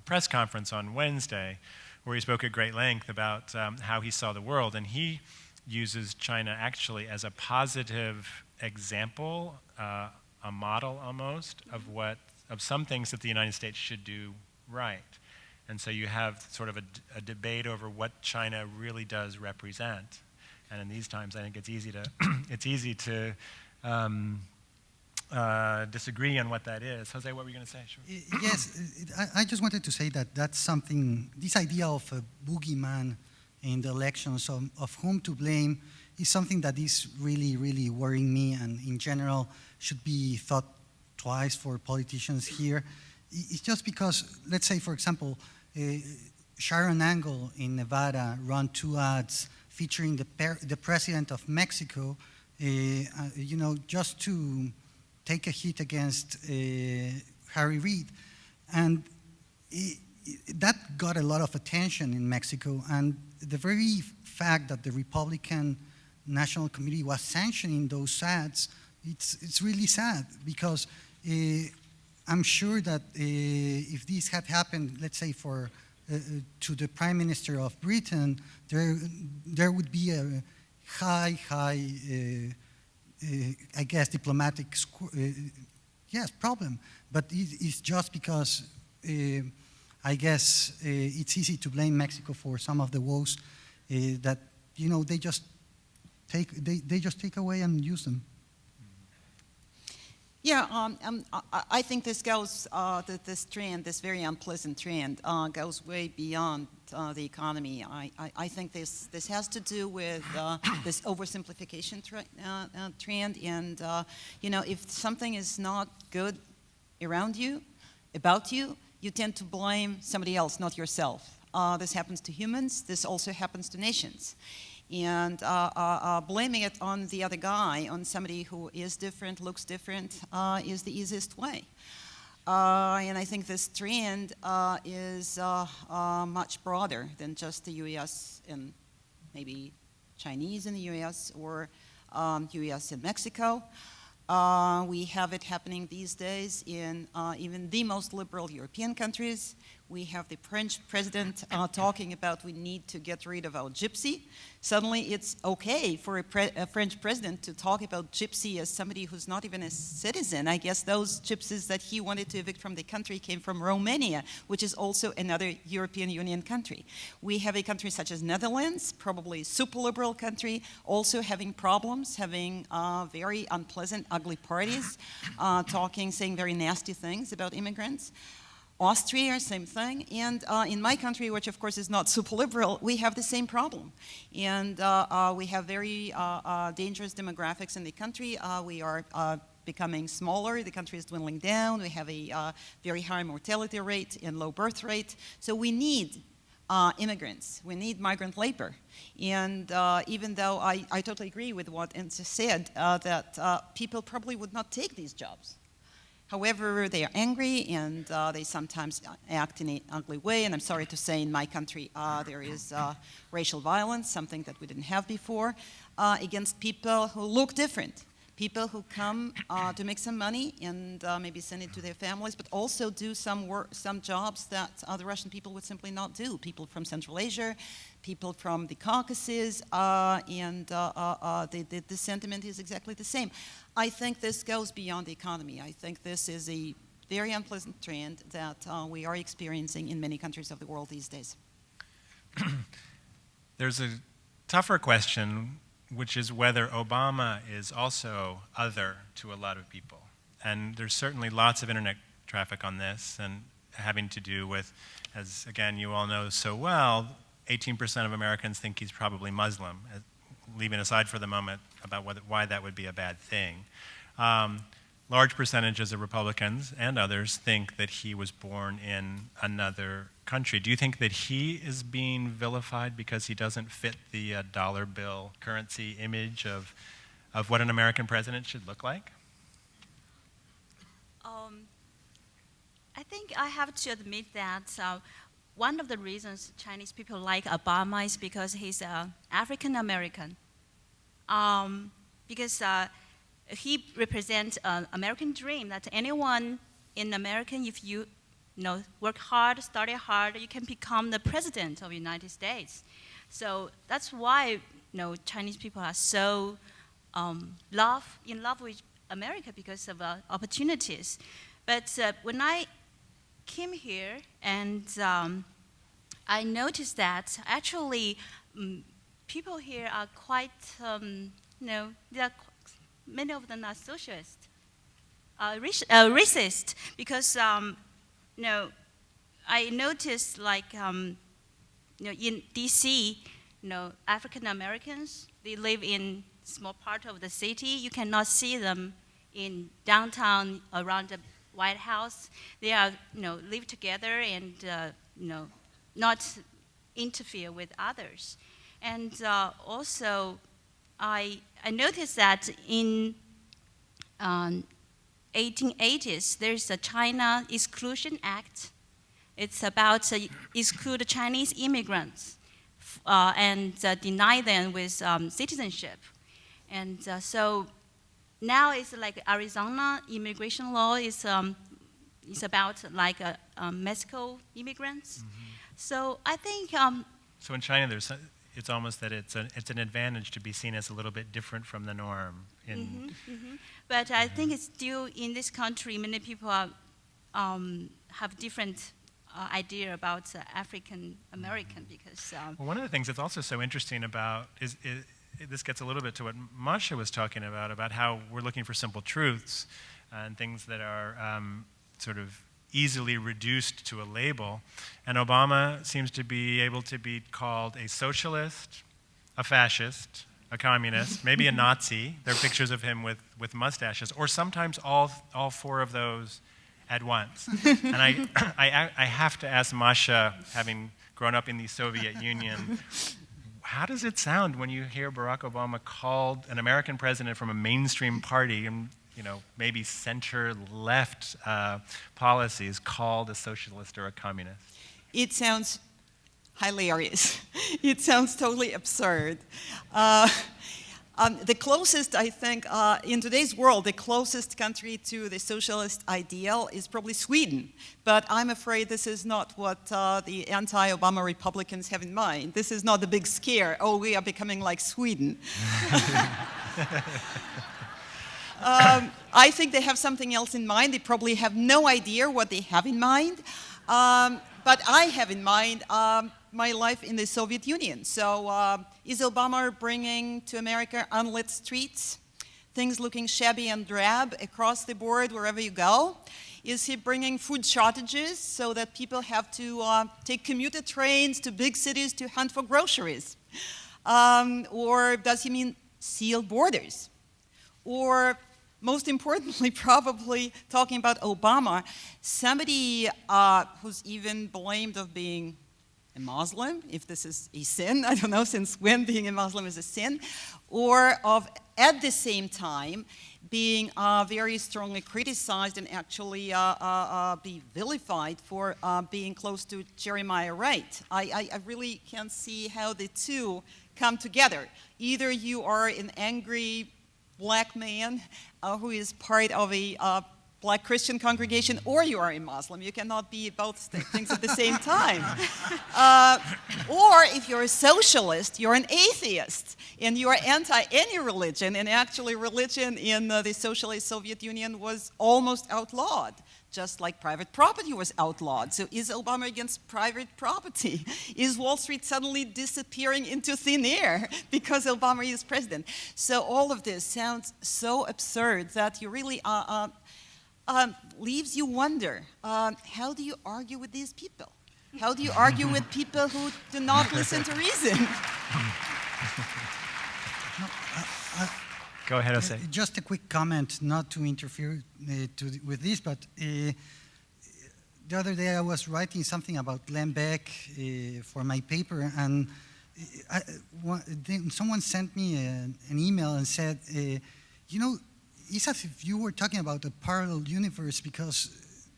S2: press conference on Wednesday, where he spoke at great length about how he saw the world, and he uses China actually as a positive example, a model almost of some things that the United States should do right. And so you have sort of a debate over what China really does represent. And in these times, I think it's easy to disagree on what that is. Jose, what were you going to say? Sure.
S4: Yes, I just wanted to say that that's something, this idea of a boogeyman in the elections, of whom to blame, is something that is really, really worrying me, and in general should be thought twice for politicians here. It's just because, let's say, for example, Sharon Angle in Nevada ran 2 ads featuring the president of Mexico, just to take a hit against Harry Reid. And that got a lot of attention in Mexico, and the very fact that the Republican National Committee was sanctioning those ads, it's really sad, because I'm sure that if this had happened, let's say to the Prime Minister of Britain, there would be a high, I guess, diplomatic problem. But it's just because I guess it's easy to blame Mexico for some of the woes that they just take away and use them.
S5: Yeah, I think this goes, this trend, this very unpleasant trend, goes way beyond the economy. I think this has to do with this oversimplification trend, and if something is not good around you, about you, you tend to blame somebody else, not yourself. This happens to humans. This also happens to nations. And blaming it on the other guy, on somebody who is different, looks different, is the easiest way. And I think this trend is much broader than just the US and maybe Chinese in the US or US and Mexico. We have it happening these days in even the most liberal European countries. We have the French president talking about we need to get rid of our gypsy. Suddenly it's okay for a French president to talk about gypsy as somebody who's not even a citizen. I guess those gypsies that he wanted to evict from the country came from Romania, which is also another European Union country. We have a country such as Netherlands, probably a super liberal country, also having problems, having very unpleasant, ugly parties, saying very nasty things about immigrants. Austria, same thing. And in my country, which of course is not super liberal, we have the same problem. And we have very dangerous demographics in the country. We are becoming smaller. The country is dwindling down. We have a very high mortality rate and low birth rate. So we need immigrants. We need migrant labor. And even though I totally agree with what Enza said, that people probably would not take these jobs. However, they are angry and they sometimes act in an ugly way. And I'm sorry to say in my country there is racial violence, something that we didn't have before, against people who look different. People who come to make some money and maybe send it to their families, but also do some work, some jobs that the Russian people would simply not do. People from Central Asia, people from the Caucasus, and the sentiment is exactly the same. I think this goes beyond the economy. I think this is a very unpleasant trend that we are experiencing in many countries of the world these days.
S2: There's a tougher question, which is whether Obama is also other to a lot of people. And there's certainly lots of internet traffic on this, and having to do with, as again you all know so well, 18% of Americans think he's probably Muslim, leaving aside for the moment about why that would be a bad thing. Large percentages of Republicans and others think that he was born in another country. Do you think that he is being vilified because he doesn't fit the dollar bill currency image of what an American president should look like?
S3: I think I have to admit that one of the reasons Chinese people like Obama is because he's African American. Because he represents an American dream that anyone in America, if you work hard, study hard, you can become the president of the United States. So that's why Chinese people are so in love with America because of opportunities. But when I came here and I noticed that actually people here are quite, many of them are socialist, racist, because I noticed like in DC, African Americans, they live in small part of the city. You cannot see them in downtown around the White House. They are live together and not interfere with others. And also, I noticed that in 1880s, there's a China Exclusion Act. It's about exclude Chinese immigrants and deny them with citizenship. And so now it's like Arizona immigration law is about like Mexico immigrants.
S2: Mm-hmm.
S3: So I think.
S2: So in China, it's almost that it's an advantage to be seen as a little bit different from the norm.
S3: But I think it's still in this country, many people are, have different idea about African American because.
S2: Well, one of the things that's also so interesting about is this gets a little bit to what Masha was talking about how we're looking for simple truths and things that are sort of easily reduced to a label. And Obama seems to be able to be called a socialist, a fascist, a communist, maybe a Nazi. There are pictures of him with mustaches, or sometimes all four of those at once. And I have to ask Masha, having grown up in the Soviet Union, how does it sound when you hear Barack Obama called an American president from a mainstream party and maybe center-left policies called a socialist or a communist?
S5: It sounds hilarious. It sounds totally absurd. The closest, I think, in today's world, the closest country to the socialist ideal is probably Sweden. But I'm afraid this is not what the anti-Obama Republicans have in mind. This is not the big scare. Oh, we are becoming like Sweden. I think they have something else in mind. They probably have no idea what they have in mind. But I have in mind my life in the Soviet Union. So is Obama bringing to America unlit streets, things looking shabby and drab across the board wherever you go? Is he bringing food shortages so that people have to take commuter trains to big cities to hunt for groceries? Or does he mean sealed borders? Or most importantly, probably talking about Obama, somebody who's even blamed of being a Muslim, if this is a sin, I don't know since when being a Muslim is a sin, or of, at the same time, being very strongly criticized and actually be vilified for being close to Jeremiah Wright. I really can't see how the two come together. Either you are an angry black man who is part of a black Christian congregation, or you are a Muslim. You cannot be both things at the same time. Or if you're a socialist, you're an atheist, and you are anti any religion, and actually religion in the socialist Soviet Union was almost outlawed, just like private property was outlawed. So is Obama against private property? Is Wall Street suddenly disappearing into thin air because Obama is president? So all of this sounds so absurd that you really leaves you wonder, how do you argue with these people? How do you argue with people who do not listen to reason?
S2: Go ahead, Jose.
S4: Just a quick comment, not to interfere with this, but the other day I was writing something about Lembeck for my paper, and someone sent me an email and said, you know, it's as if you were talking about a parallel universe, because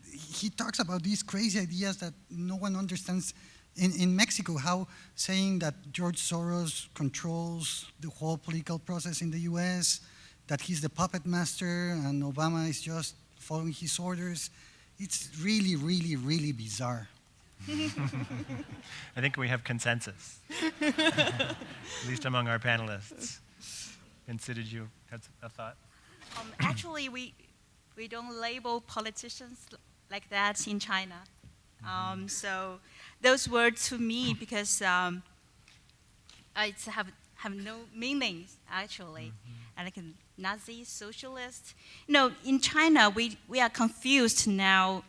S4: he talks about these crazy ideas that no one understands in Mexico, how saying that George Soros controls the whole political process in the US, that he's the puppet master and Obama is just following his orders. It's really, really, really bizarre.
S2: I think we have consensus, at least among our panelists. Vince, did you have a thought?
S3: Actually, we don't label politicians like that in China. So those words to me, because it's have no meanings actually. Like Nazi, socialist. You know, in China we are confused now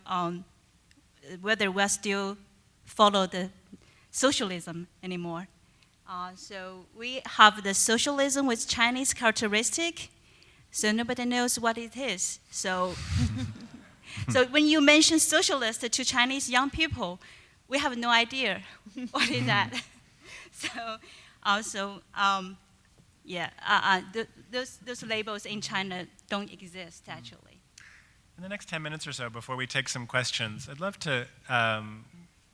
S3: whether we still follow the socialism anymore. So we have the socialism with Chinese characteristic. So nobody knows what it is. So, so when you mention socialist to Chinese young people, we have no idea what is that. So, those labels in China don't exist actually.
S2: In the next 10 minutes or so, before we take some questions, I'd love to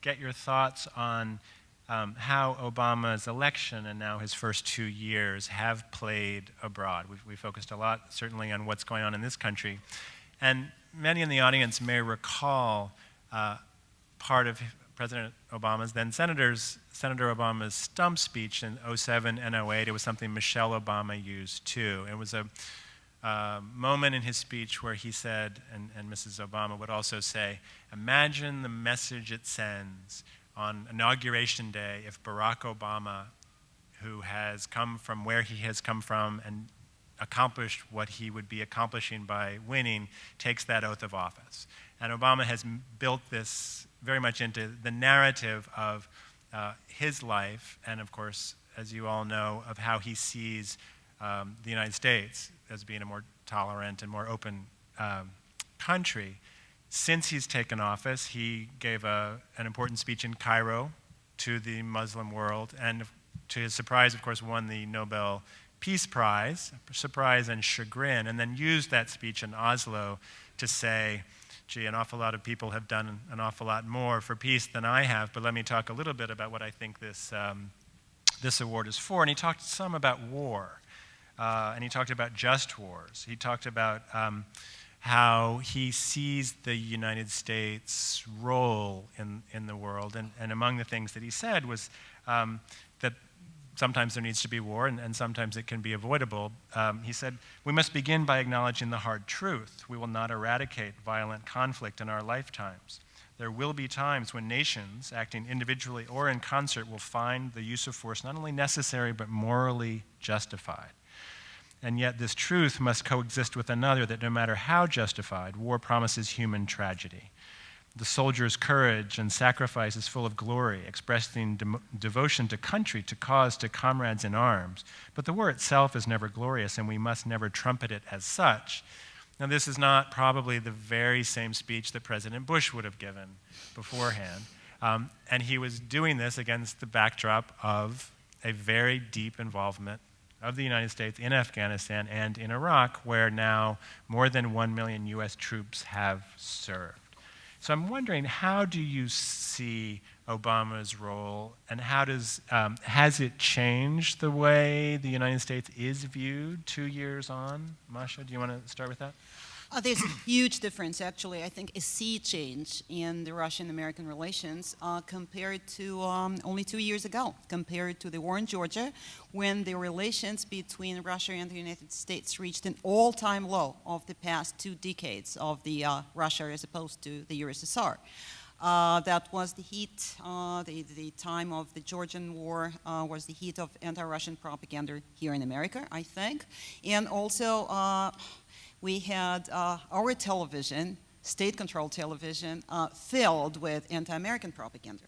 S2: get your thoughts on how Obama's election and now his first 2 years have played abroad. We focused a lot, certainly, on what's going on in this country. And many in the audience may recall part of President Obama's, then Senator Obama's stump speech in 2007 and 2008. It was something Michelle Obama used too. It was a moment in his speech where he said, and Mrs. Obama would also say, imagine the message it sends on Inauguration Day if Barack Obama, who has come from where he has come from and accomplished what he would be accomplishing by winning, takes that oath of office. And Obama has built this very much into the narrative of his life, and of course, as you all know, of how he sees the United States as being a more tolerant and more open country. Since he's taken office, he gave an important speech in Cairo to the Muslim world, and to his surprise, of course, won the Nobel Peace Prize, surprise and chagrin, and then used that speech in Oslo to say, gee, an awful lot of people have done an awful lot more for peace than I have, but let me talk a little bit about what I think this award is for. And he talked some about war. and he talked about just wars. He talked about how he sees the United States' role in the world. And among the things that he said was that sometimes there needs to be war and sometimes it can be avoidable. He said, we must begin by acknowledging the hard truth. We will not eradicate violent conflict in our lifetimes. There will be times when nations, acting individually or in concert, will find the use of force not only necessary but morally justified. And yet this truth must coexist with another, that no matter how justified, war promises human tragedy. The soldier's courage and sacrifice is full of glory, expressing devotion to country, to cause, to comrades in arms. But the war itself is never glorious, and we must never trumpet it as such. Now, this is not probably the very same speech that President Bush would have given beforehand. And he was doing this against the backdrop of a very deep involvement of the United States in Afghanistan and in Iraq, where now more than 1 million US troops have served. So I'm wondering, how do you see Obama's role, and how has it changed the way the United States is viewed 2 years on? Masha, do you want to start with that?
S5: There's a huge difference, actually. I think a sea change in the Russian-American relations compared to only 2 years ago, compared to the war in Georgia, when the relations between Russia and the United States reached an all-time low of the past 2 decades of the Russia as opposed to the USSR. That was the heat, the time of the Georgian War was the heat of anti-Russian propaganda here in America, I think. And also, we had our television, state-controlled television, filled with anti-American propaganda.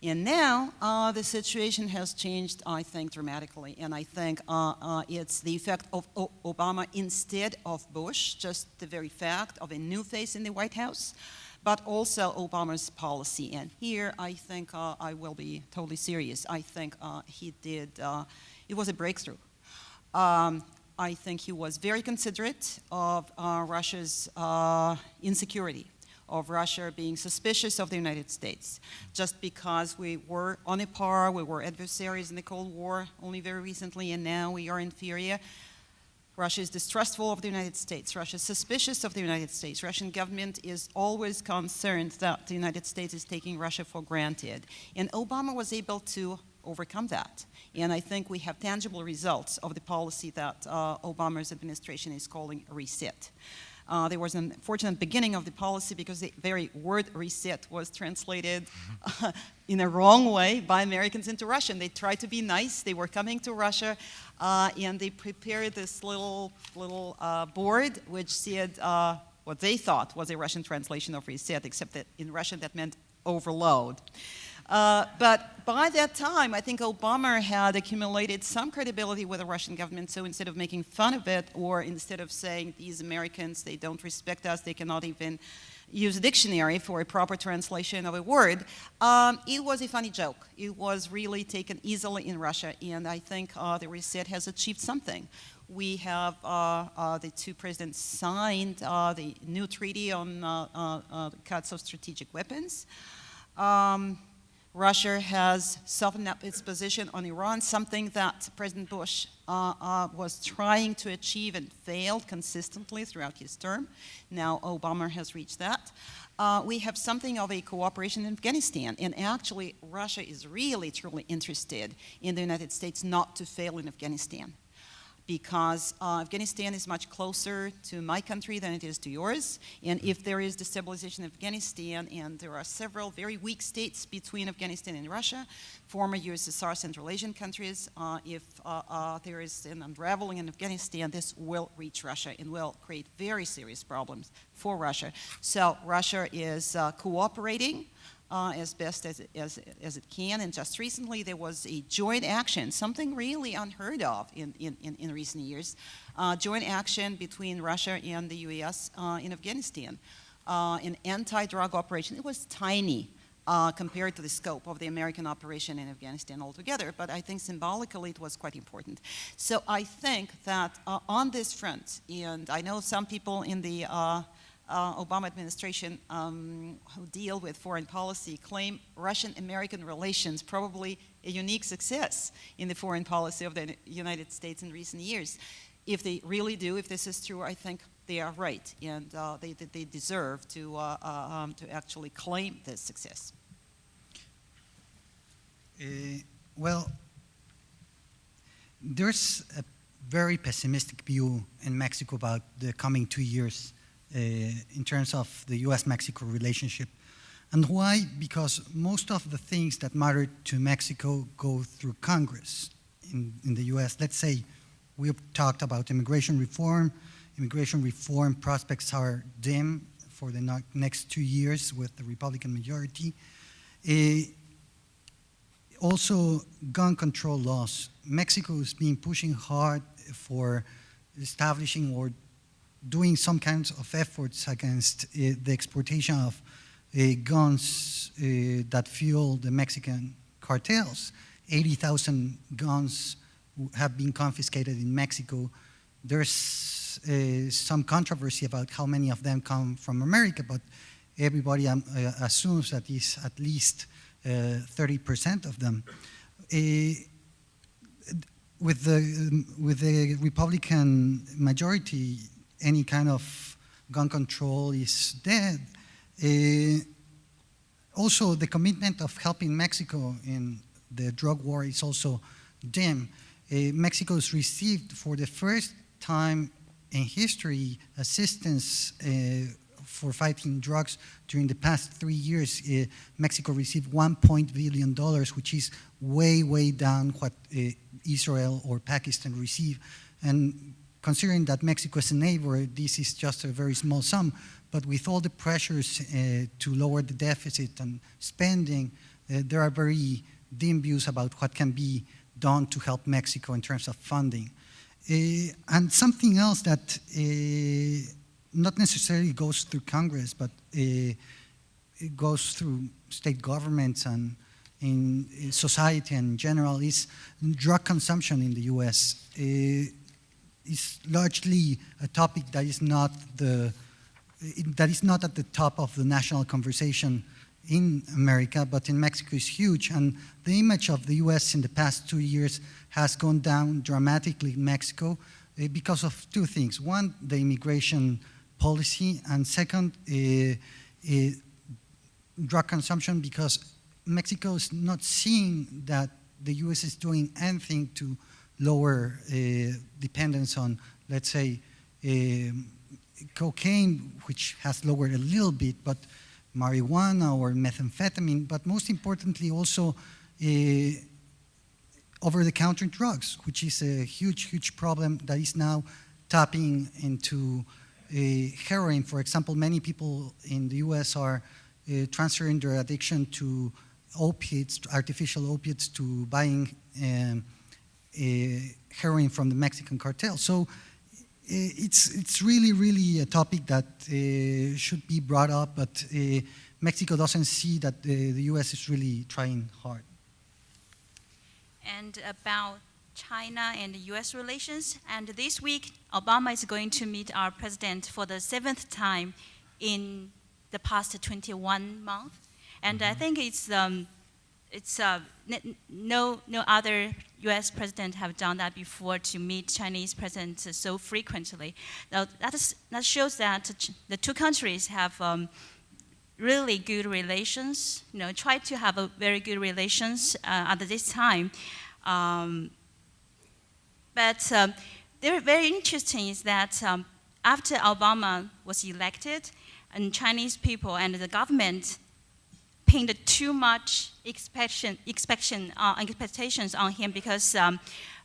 S5: And now the situation has changed, I think, dramatically. And I think it's the effect of Obama instead of Bush, just the very fact of a new face in the White House, but also Obama's policy. And here, I think I will be totally serious. I think he did, it was a breakthrough. I think he was very considerate of Russia's insecurity, of Russia being suspicious of the United States. Just because we were on a par, we were adversaries in the Cold War only very recently, and now we are inferior. Russia is distrustful of the United States. Russia is suspicious of the United States. Russian government is always concerned that the United States is taking Russia for granted. And Obama was able to overcome that. And I think we have tangible results of the policy that Obama's administration is calling a reset. There was an unfortunate beginning of the policy because the very word reset was translated in a wrong way by Americans into Russian. They tried to be nice. They were coming to Russia, and they prepared this little board which said what they thought was a Russian translation of reset, except that in Russian that meant overload. But by that time, I think Obama had accumulated some credibility with the Russian government, so instead of making fun of it, or instead of saying, these Americans, they don't respect us, they cannot even use a dictionary for a proper translation of a word, it was a funny joke. It was really taken easily in Russia, and I think the reset has achieved something. We have the 2 presidents signed the new treaty on cuts of strategic weapons. Russia has softened up its position on Iran, something that President Bush was trying to achieve and failed consistently throughout his term. Now Obama has reached that. We have something of a cooperation in Afghanistan, and actually Russia is really, truly interested in the United States not to fail in Afghanistan, because Afghanistan is much closer to my country than it is to yours. And if there is destabilization in Afghanistan, and there are several very weak states between Afghanistan and Russia, former USSR Central Asian countries, if there is an unraveling in Afghanistan, this will reach Russia and will create very serious problems for Russia. So Russia is cooperating as best as it can. And just recently there was a joint action, something really unheard of in recent years, joint action between Russia and the US in Afghanistan, an anti-drug operation. It was tiny compared to the scope of the American operation in Afghanistan altogether, but I think symbolically it was quite important. So I think that on this front, and I know some people in the Obama administration who deal with foreign policy claim Russian-American relations probably a unique success in the foreign policy of the United States in recent years. If they really do, if this is true, I think they are right, and they deserve to actually claim this success.
S4: Well, there's a very pessimistic view in Mexico about the coming 2 years in terms of the US-Mexico relationship. And why? Because most of the things that matter to Mexico go through Congress in the US. Let's say we've talked about immigration reform. Immigration reform prospects are dim for the next 2 years with the Republican majority. Also, gun control laws. Mexico has been pushing hard for establishing or doing some kinds of efforts against the exportation of guns that fuel the Mexican cartels. 80,000 guns have been confiscated in Mexico. There's some controversy about how many of them come from America, but everybody assumes that it's at least 30% of them. With the Republican majority, any kind of gun control is dead. Also, the commitment of helping Mexico in the drug war is also dim. Mexico's received for the first time in history assistance for fighting drugs. During the past 3 years, Mexico received $1 billion, which is way, way down what Israel or Pakistan receive. And considering that Mexico is a neighbor, this is just a very small sum. But with all the pressures to lower the deficit and spending, there are very dim views about what can be done to help Mexico in terms of funding. And something else that not necessarily goes through Congress, but it goes through state governments and in society in general is drug consumption in the US. Is largely a topic that is not at the top of the national conversation in America, but in Mexico is huge. And the image of the US in the past 2 years has gone down dramatically in Mexico because of two things. One, the immigration policy, and second, drug consumption, because Mexico is not seeing that the US is doing anything to lower dependence on, let's say, cocaine, which has lowered a little bit, but marijuana or methamphetamine, but most importantly also over-the-counter drugs, which is a huge, huge problem that is now tapping into heroin. For example, many people in the US are transferring their addiction to opiates, artificial opiates, to buying heroin from the Mexican cartel. So it's really, really a topic that should be brought up, but Mexico doesn't see that the US is really trying hard.
S3: And about China and the US relations, and this week Obama is going to meet our president for the 7th time in the past 21 months. And I think no other U.S. president have done that before, to meet Chinese presidents so frequently. Now, that shows that the two countries have really good relations. Try to have a very good relations at this time. But very interesting is that after Obama was elected, and Chinese people and the government pinned too much expectations on him, because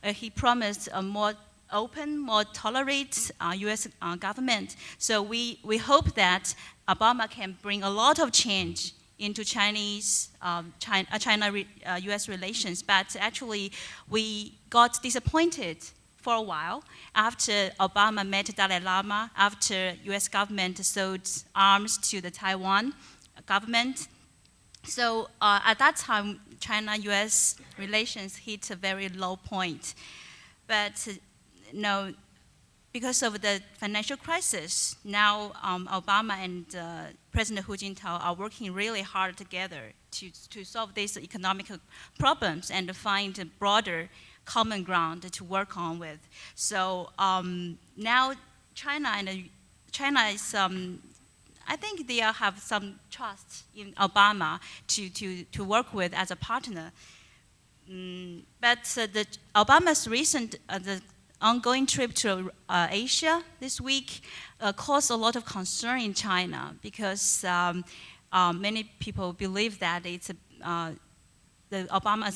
S3: he promised a more open, more tolerant U.S. Government. So we hope that Obama can bring a lot of change into China-U.S. relations. But actually, we got disappointed for a while after Obama met Dalai Lama, after U.S. government sold arms to the Taiwan government. So at that time, because of the financial crisis, now Obama and President Hu Jintao are working really hard together to solve these economic problems and to find a broader common ground to work on with. So now China is, I think they have some trust in Obama to work with as a partner. But Obama's recent, the ongoing trip to Asia this week caused a lot of concern in China because many people believe that it's the Obama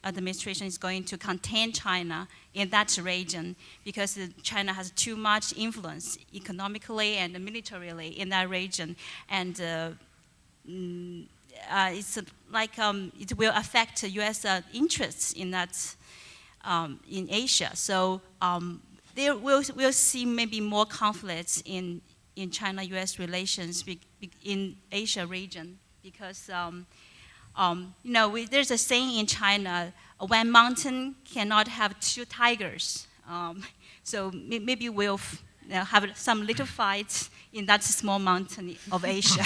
S3: administration is going to contain China in that region because China has too much influence economically and militarily in that region, and it's like it will affect U.S. interests in that in Asia. So there we'll see maybe more conflicts in China-U.S. relations in Asia region because. There's a saying in China, one mountain cannot have two tigers. So maybe we'll have some little fights in that small mountain of Asia.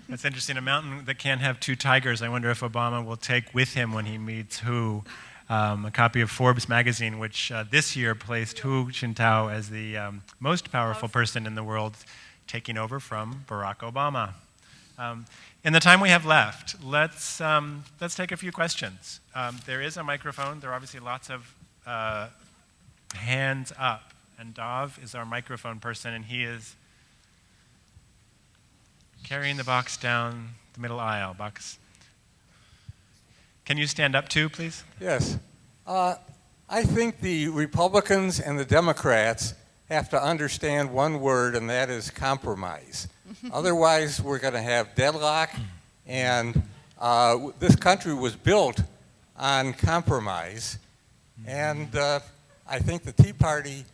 S2: That's interesting. A mountain that can't have two tigers. I wonder if Obama will take with him when he meets Hu a copy of Forbes magazine, which this year placed Hu Jintao as the most powerful person in the world, taking over from Barack Obama. In the time we have left, let's take a few questions. There is a microphone. There are obviously lots of hands up. And Dov is our microphone person, and he is carrying the box down the middle aisle. Box. Can you stand up too, please?
S6: Yes. I think the Republicans and the Democrats have to understand one word, and that is compromise. Otherwise, we're going to have deadlock, and this country was built on compromise. And I think the Tea Party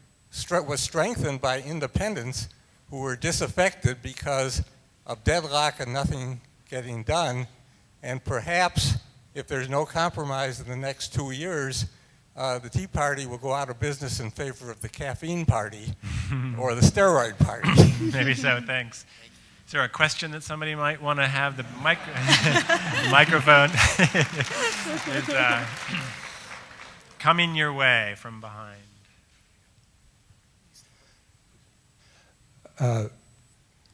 S6: was strengthened by independents who were disaffected because of deadlock and nothing getting done. And perhaps if there's no compromise in the next 2 years, the Tea Party will go out of business in favor of the caffeine party or the steroid party.
S2: Maybe so, thanks. Is there a question that somebody might want to have? The microphone is coming your way from behind.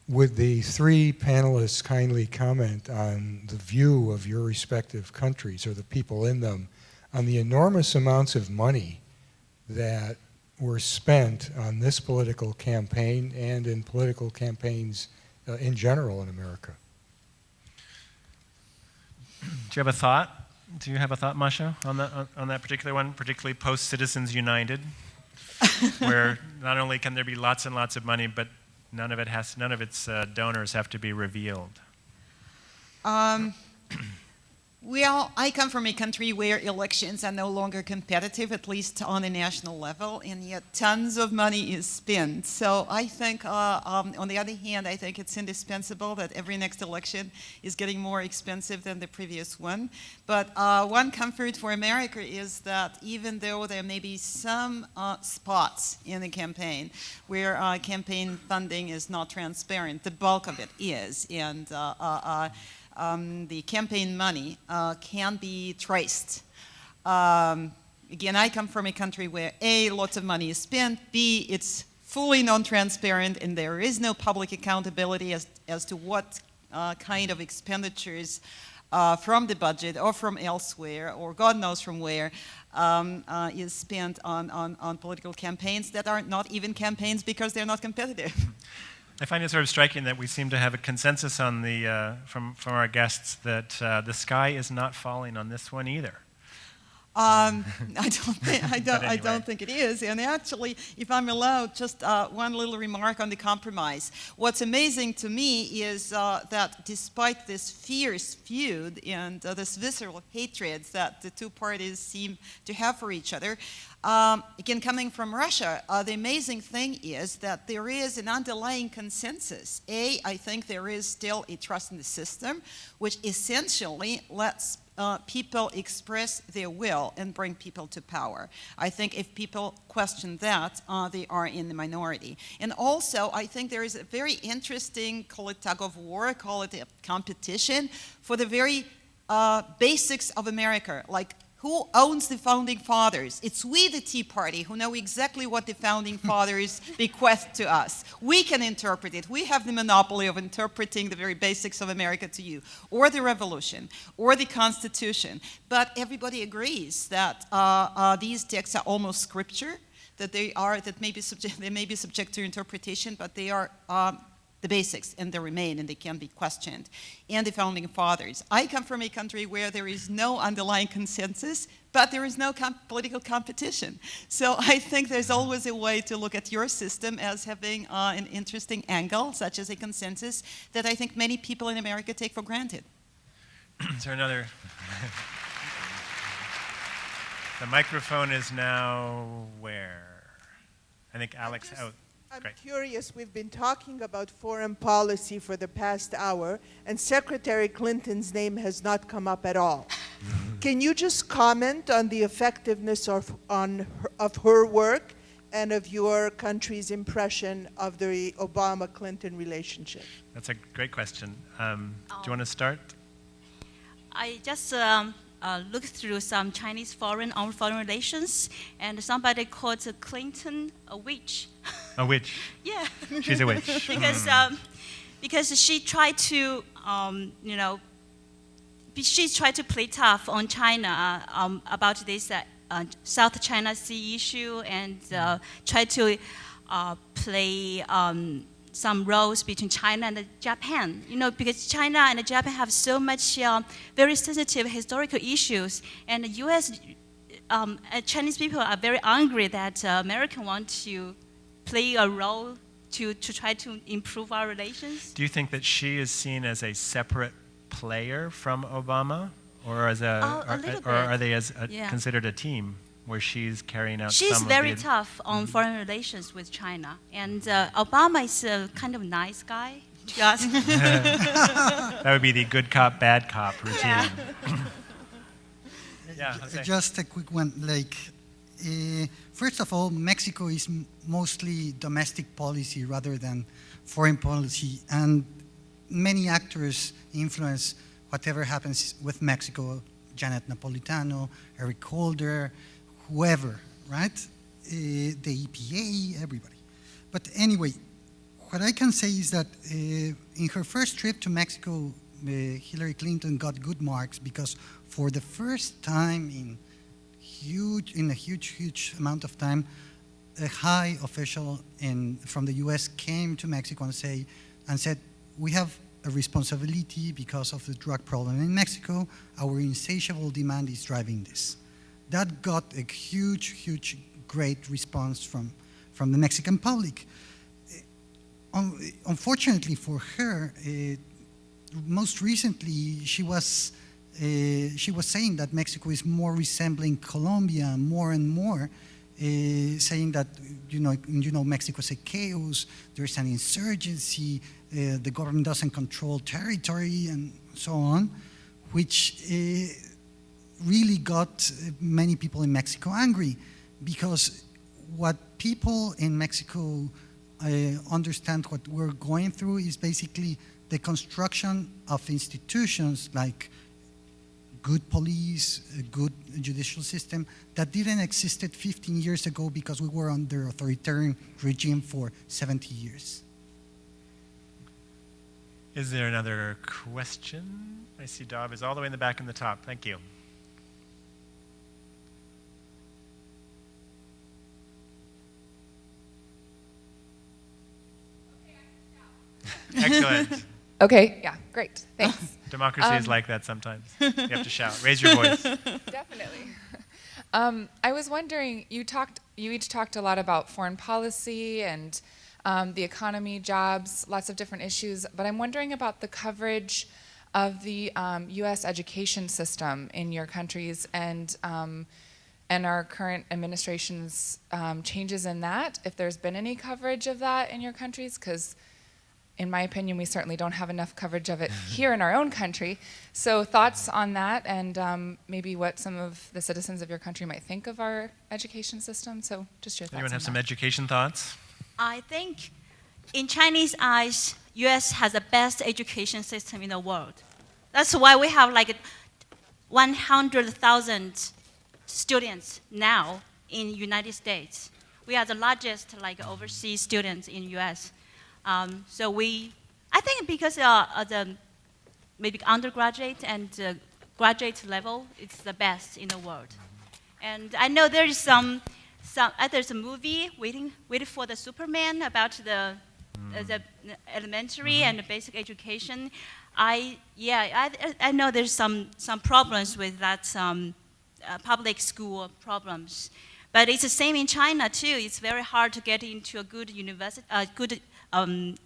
S7: Would the three panelists kindly comment on the view of your respective countries or the people in them on the enormous amounts of money that were spent on this political campaign and in political campaigns in general in America?
S2: Do you have a thought? Do you have a thought, Masha, on that particular one, particularly post-Citizens United, where not only can there be lots and lots of money, but none of its donors have to be revealed?
S5: Well, I come from a country where elections are no longer competitive, at least on a national level, and yet tons of money is spent. So I think, on the other hand, I think it's indispensable that every next election is getting more expensive than the previous one. But one comfort for America is that even though there may be some spots in the campaign where campaign funding is not transparent, the bulk of it is. And the campaign money can be traced. Again, I come from a country where A, lots of money is spent, B, it's fully non-transparent, and there is no public accountability as to what kind of expenditures from the budget or from elsewhere, or God knows from where, is spent on political campaigns that are not even campaigns because they're not competitive.
S2: I find it sort of striking that we seem to have a consensus on from our guests that the sky is not falling on this one either.
S5: I don't think it is. And actually, if I'm allowed, just one little remark on the compromise. What's amazing to me is that despite this fierce feud and this visceral hatred that the two parties seem to have for each other, Again, coming from Russia, the amazing thing is that there is an underlying consensus. I think there is still a trust in the system, which essentially lets people express their will and bring people to power. I think if people question that, they are in the minority. And also, I think there is a very interesting, call it tug of war, call it a competition for the very basics of America, like who owns the founding fathers? It's we, the Tea Party, who know exactly what the founding fathers bequeathed to us. We can interpret it. We have the monopoly of interpreting the very basics of America to you, or the Revolution, or the Constitution. But everybody agrees that these texts are almost scripture, that they may be subject to interpretation, but they are the basics, and they remain, and they can be questioned. And the founding fathers. I come from a country where there is no underlying consensus, but there is no political competition. So I think there's always a way to look at your system as having an interesting angle, such as a consensus, that I think many people in America take for granted.
S2: Is there another? The microphone is now where? I think Alex.
S8: I'm curious, we've been talking about foreign policy for the past hour, and Secretary Clinton's name has not come up at all. Can you just comment on the effectiveness of her work and of your country's impression of the Obama-Clinton relationship?
S2: That's a great question. Do you want to start?
S3: I just looked through some Chinese foreign relations, and somebody called Clinton a witch.
S2: A witch?
S3: Yeah.
S2: She's a witch.
S3: Because she tried to, she tried to play tough on China about this South China Sea issue, and tried to play some roles between China and Japan. Because China and Japan have so much very sensitive historical issues, and the U.S. Chinese people are very angry that Americans want to play a role to try to improve our relations.
S2: Do you think that she is seen as a separate player from Obama, or as are they considered a team where she's carrying out?
S3: She's very tough on foreign relations with China, and Obama is a kind of nice guy to us.
S2: That would be the good cop, bad cop routine. Yeah.
S4: Just a quick one, first of all, Mexico is mostly domestic policy rather than foreign policy, and many actors influence whatever happens with Mexico, Janet Napolitano, Eric Holder, whoever, right? The EPA, everybody. But anyway, what I can say is that in her first trip to Mexico, Hillary Clinton got good marks because for the first time in a huge amount of time, a high official from the U.S. came to Mexico and said, we have a responsibility because of the drug problem in Mexico. Our insatiable demand is driving this. That got a huge, great response from the Mexican public. Unfortunately for her, most recently she was saying that Mexico is more resembling Colombia more and more, saying that Mexico's a chaos, there's an insurgency, the government doesn't control territory, and so on, which really got many people in Mexico angry, because what people in Mexico understand what we're going through is basically the construction of institutions like good police, a good judicial system that didn't existed 15 years ago because we were under authoritarian regime for 70 years.
S2: Is there another question? I see Dav is all the way in the back and the top. Thank you. Excellent.
S9: Okay, yeah, great, thanks.
S2: Democracy is like that sometimes. You have to shout. Raise your voice.
S9: Definitely. I was wondering, you each talked a lot about foreign policy and the economy, jobs, lots of different issues, but I'm wondering about the coverage of the U.S. education system in your countries, and and our current administration's changes in that, if there's been any coverage of that in your countries, because in my opinion, we certainly don't have enough coverage of it here in our own country. So thoughts on that, and maybe what some of the citizens of your country might think of our education system. So just your thoughts.
S2: Anyone
S9: on
S2: have some
S9: that.
S2: education thoughts?
S3: I think in Chinese eyes, US has the best education system in the world. That's why we have like 100,000 students now in United States. We are the largest like overseas students in US. So I think because the maybe undergraduate and graduate level, it's the best in the world. And I know there is there's a movie waiting for the Superman about the elementary and the basic education. I know there's some problems with that public school problems, but it's the same in China too. It's very hard to get into a good university,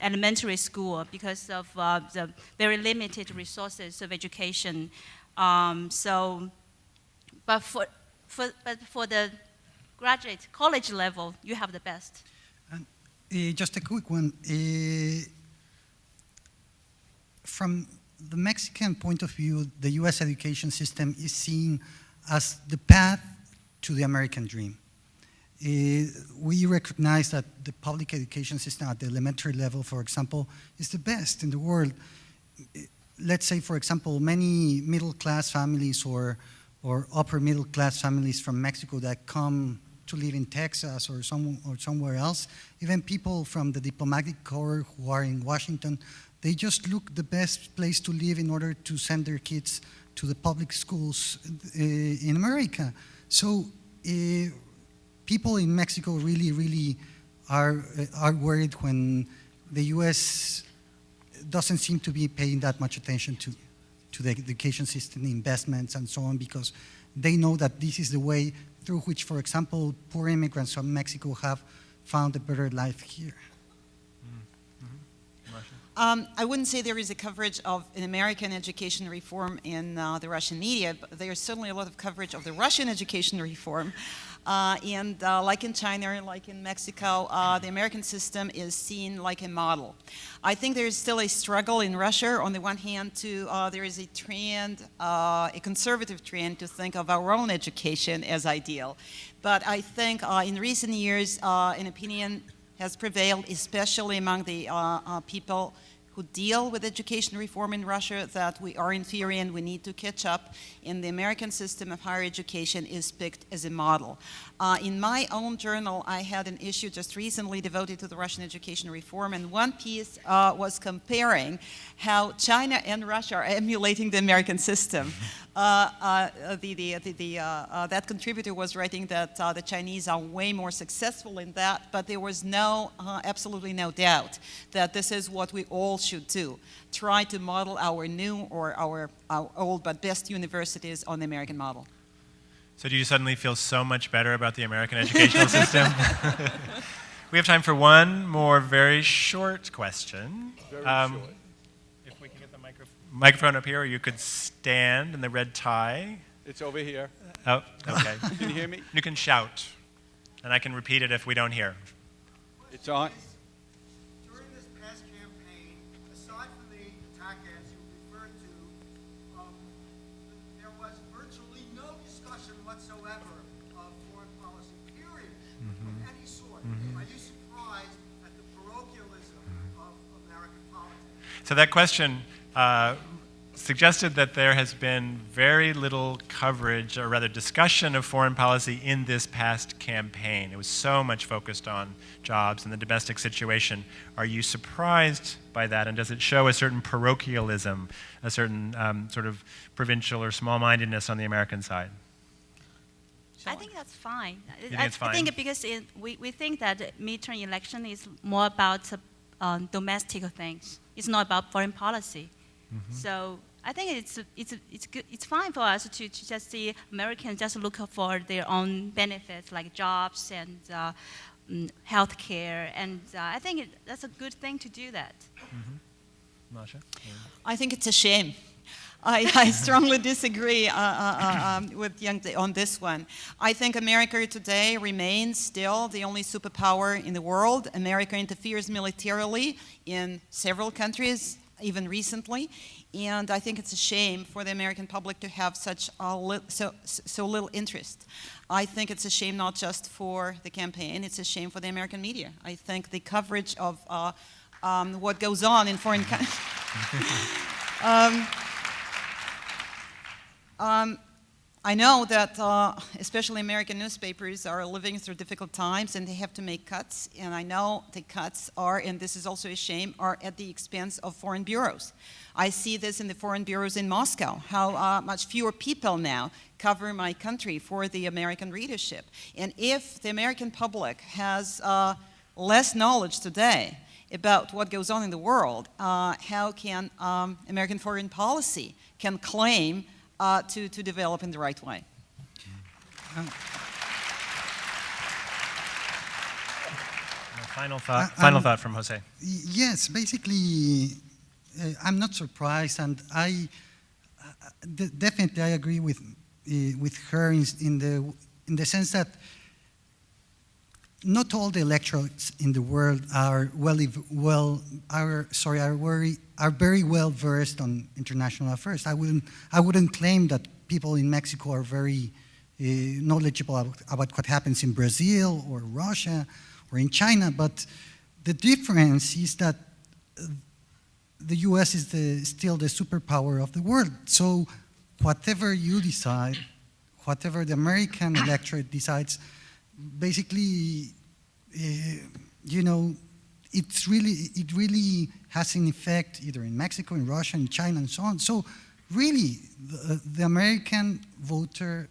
S3: elementary school because of the very limited resources of education. But for the graduate college level, you have the best.
S4: Just a quick one. From the Mexican point of view, the U.S. education system is seen as the path to the American dream. We recognize that the public education system at the elementary level, for example, is the best in the world. Let's say, for example, many middle-class families or upper middle-class families from Mexico that come to live in Texas or somewhere else, even people from the diplomatic corps who are in Washington, they just look the best place to live in order to send their kids to the public schools in America. So people in Mexico really are worried when the U.S. doesn't seem to be paying that much attention to the education system, investments, and so on, because they know that this is the way through which, for example, poor immigrants from Mexico have found a better life here.
S5: I wouldn't say there is a coverage of an American education reform in the Russian media, but there's certainly a lot of coverage of the Russian education reform. And like in China, like in Mexico, the American system is seen like a model. I think there is still a struggle in Russia. On the one hand, there is a trend, a conservative trend to think of our own education as ideal. But I think in recent years, an opinion has prevailed, especially among the people who deal with education reform in Russia, that we are inferior and we need to catch up, and the American system of higher education is picked as a model. In my own journal, I had an issue just recently devoted to the Russian education reform, and one piece was comparing how China and Russia are emulating the American system. That contributor was writing that the Chinese are way more successful in that, but there was absolutely no doubt that this is what we all should do. Try to model our new or our old but best universities on the American model.
S2: So do you suddenly feel so much better about the American educational system? We have time for one more very short question.
S10: Very short.
S2: If we can get the microphone up here, or you could stand in the red tie.
S10: It's over here.
S2: Oh, okay.
S10: Can you hear me?
S2: You can shout, and I can repeat it if we don't hear.
S10: It's on.
S1: During this past campaign, aside from the attack ads you referred to, there was virtually no discussion whatsoever of foreign policy, period, of any sort. Are you surprised at the parochialism of American politics?
S2: So that question suggested that there has been very little coverage, or rather discussion of foreign policy in this past campaign. It was so much focused on jobs and the domestic situation. Are you surprised by that, and does it show a certain parochialism, a certain sort of provincial or small-mindedness on the American side?
S3: I think that's fine.
S2: You think it's fine?
S3: I think because we think that midterm election is more about domestic things. It's not about foreign policy. Mm-hmm. So I think it's good. It's fine for us to just see Americans just look for their own benefits like jobs and health care, and I think that's a good thing to do that.
S2: Mm-hmm. Masha?
S5: I think it's a shame I strongly disagree with Yingzi on this one. I think America today remains still the only superpower in the world. America interferes militarily in several countries, even recently, and I think it's a shame for the American public to have such so little interest. I think it's a shame not just for the campaign, it's a shame for the American media. I think the coverage of what goes on in foreign countries. I know that especially American newspapers are living through difficult times and they have to make cuts, and I know the cuts are, and this is also a shame, are at the expense of foreign bureaus. I see this in the foreign bureaus in Moscow, how much fewer people now cover my country for the American readership. And if the American public has less knowledge today about what goes on in the world, how can American foreign policy can claim to develop in the right way?
S2: Final thought from Jose.
S4: Yes, basically, I'm not surprised, and definitely I agree with her in the sense that not all the electorates in the world are very well versed on international affairs. I wouldn't claim that people in Mexico are very knowledgeable about what happens in Brazil or Russia or in China, but the difference is that the U.S. is still the superpower of the world. So whatever you decide, whatever the American electorate decides, basically, you know, it really has an effect either in Mexico, in Russia, in China, and so on. So really, the American voter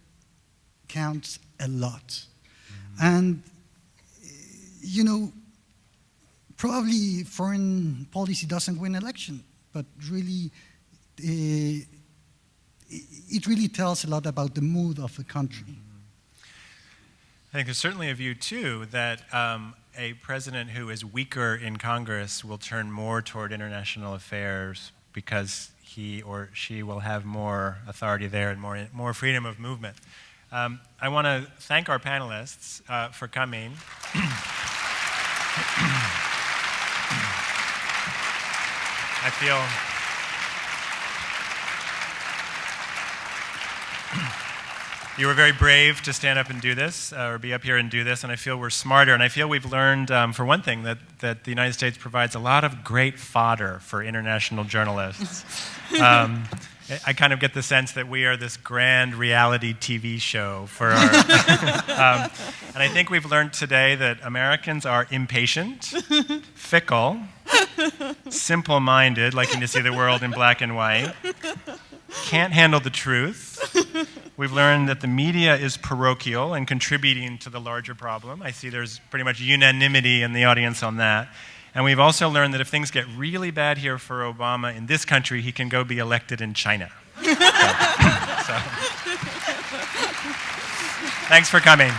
S4: counts a lot. Mm-hmm. And, you know, probably foreign policy doesn't win election, but really, it really tells a lot about the mood of the country.
S2: I think there's certainly a view, too, that a president who is weaker in Congress will turn more toward international affairs because he or she will have more authority there and more freedom of movement. I want to thank our panelists for coming. I feel you were very brave to stand up and do this, or be up here and do this, and I feel we're smarter, and I feel we've learned, for one thing, that the United States provides a lot of great fodder for international journalists. I kind of get the sense that we are this grand reality TV show for our... and I think we've learned today that Americans are impatient, fickle, simple-minded, liking to see the world in black and white, can't handle the truth. We've learned that the media is parochial and contributing to the larger problem. I see there's pretty much unanimity in the audience on that. And we've also learned that if things get really bad here for Obama in this country, he can go be elected in China. So. Thanks for coming.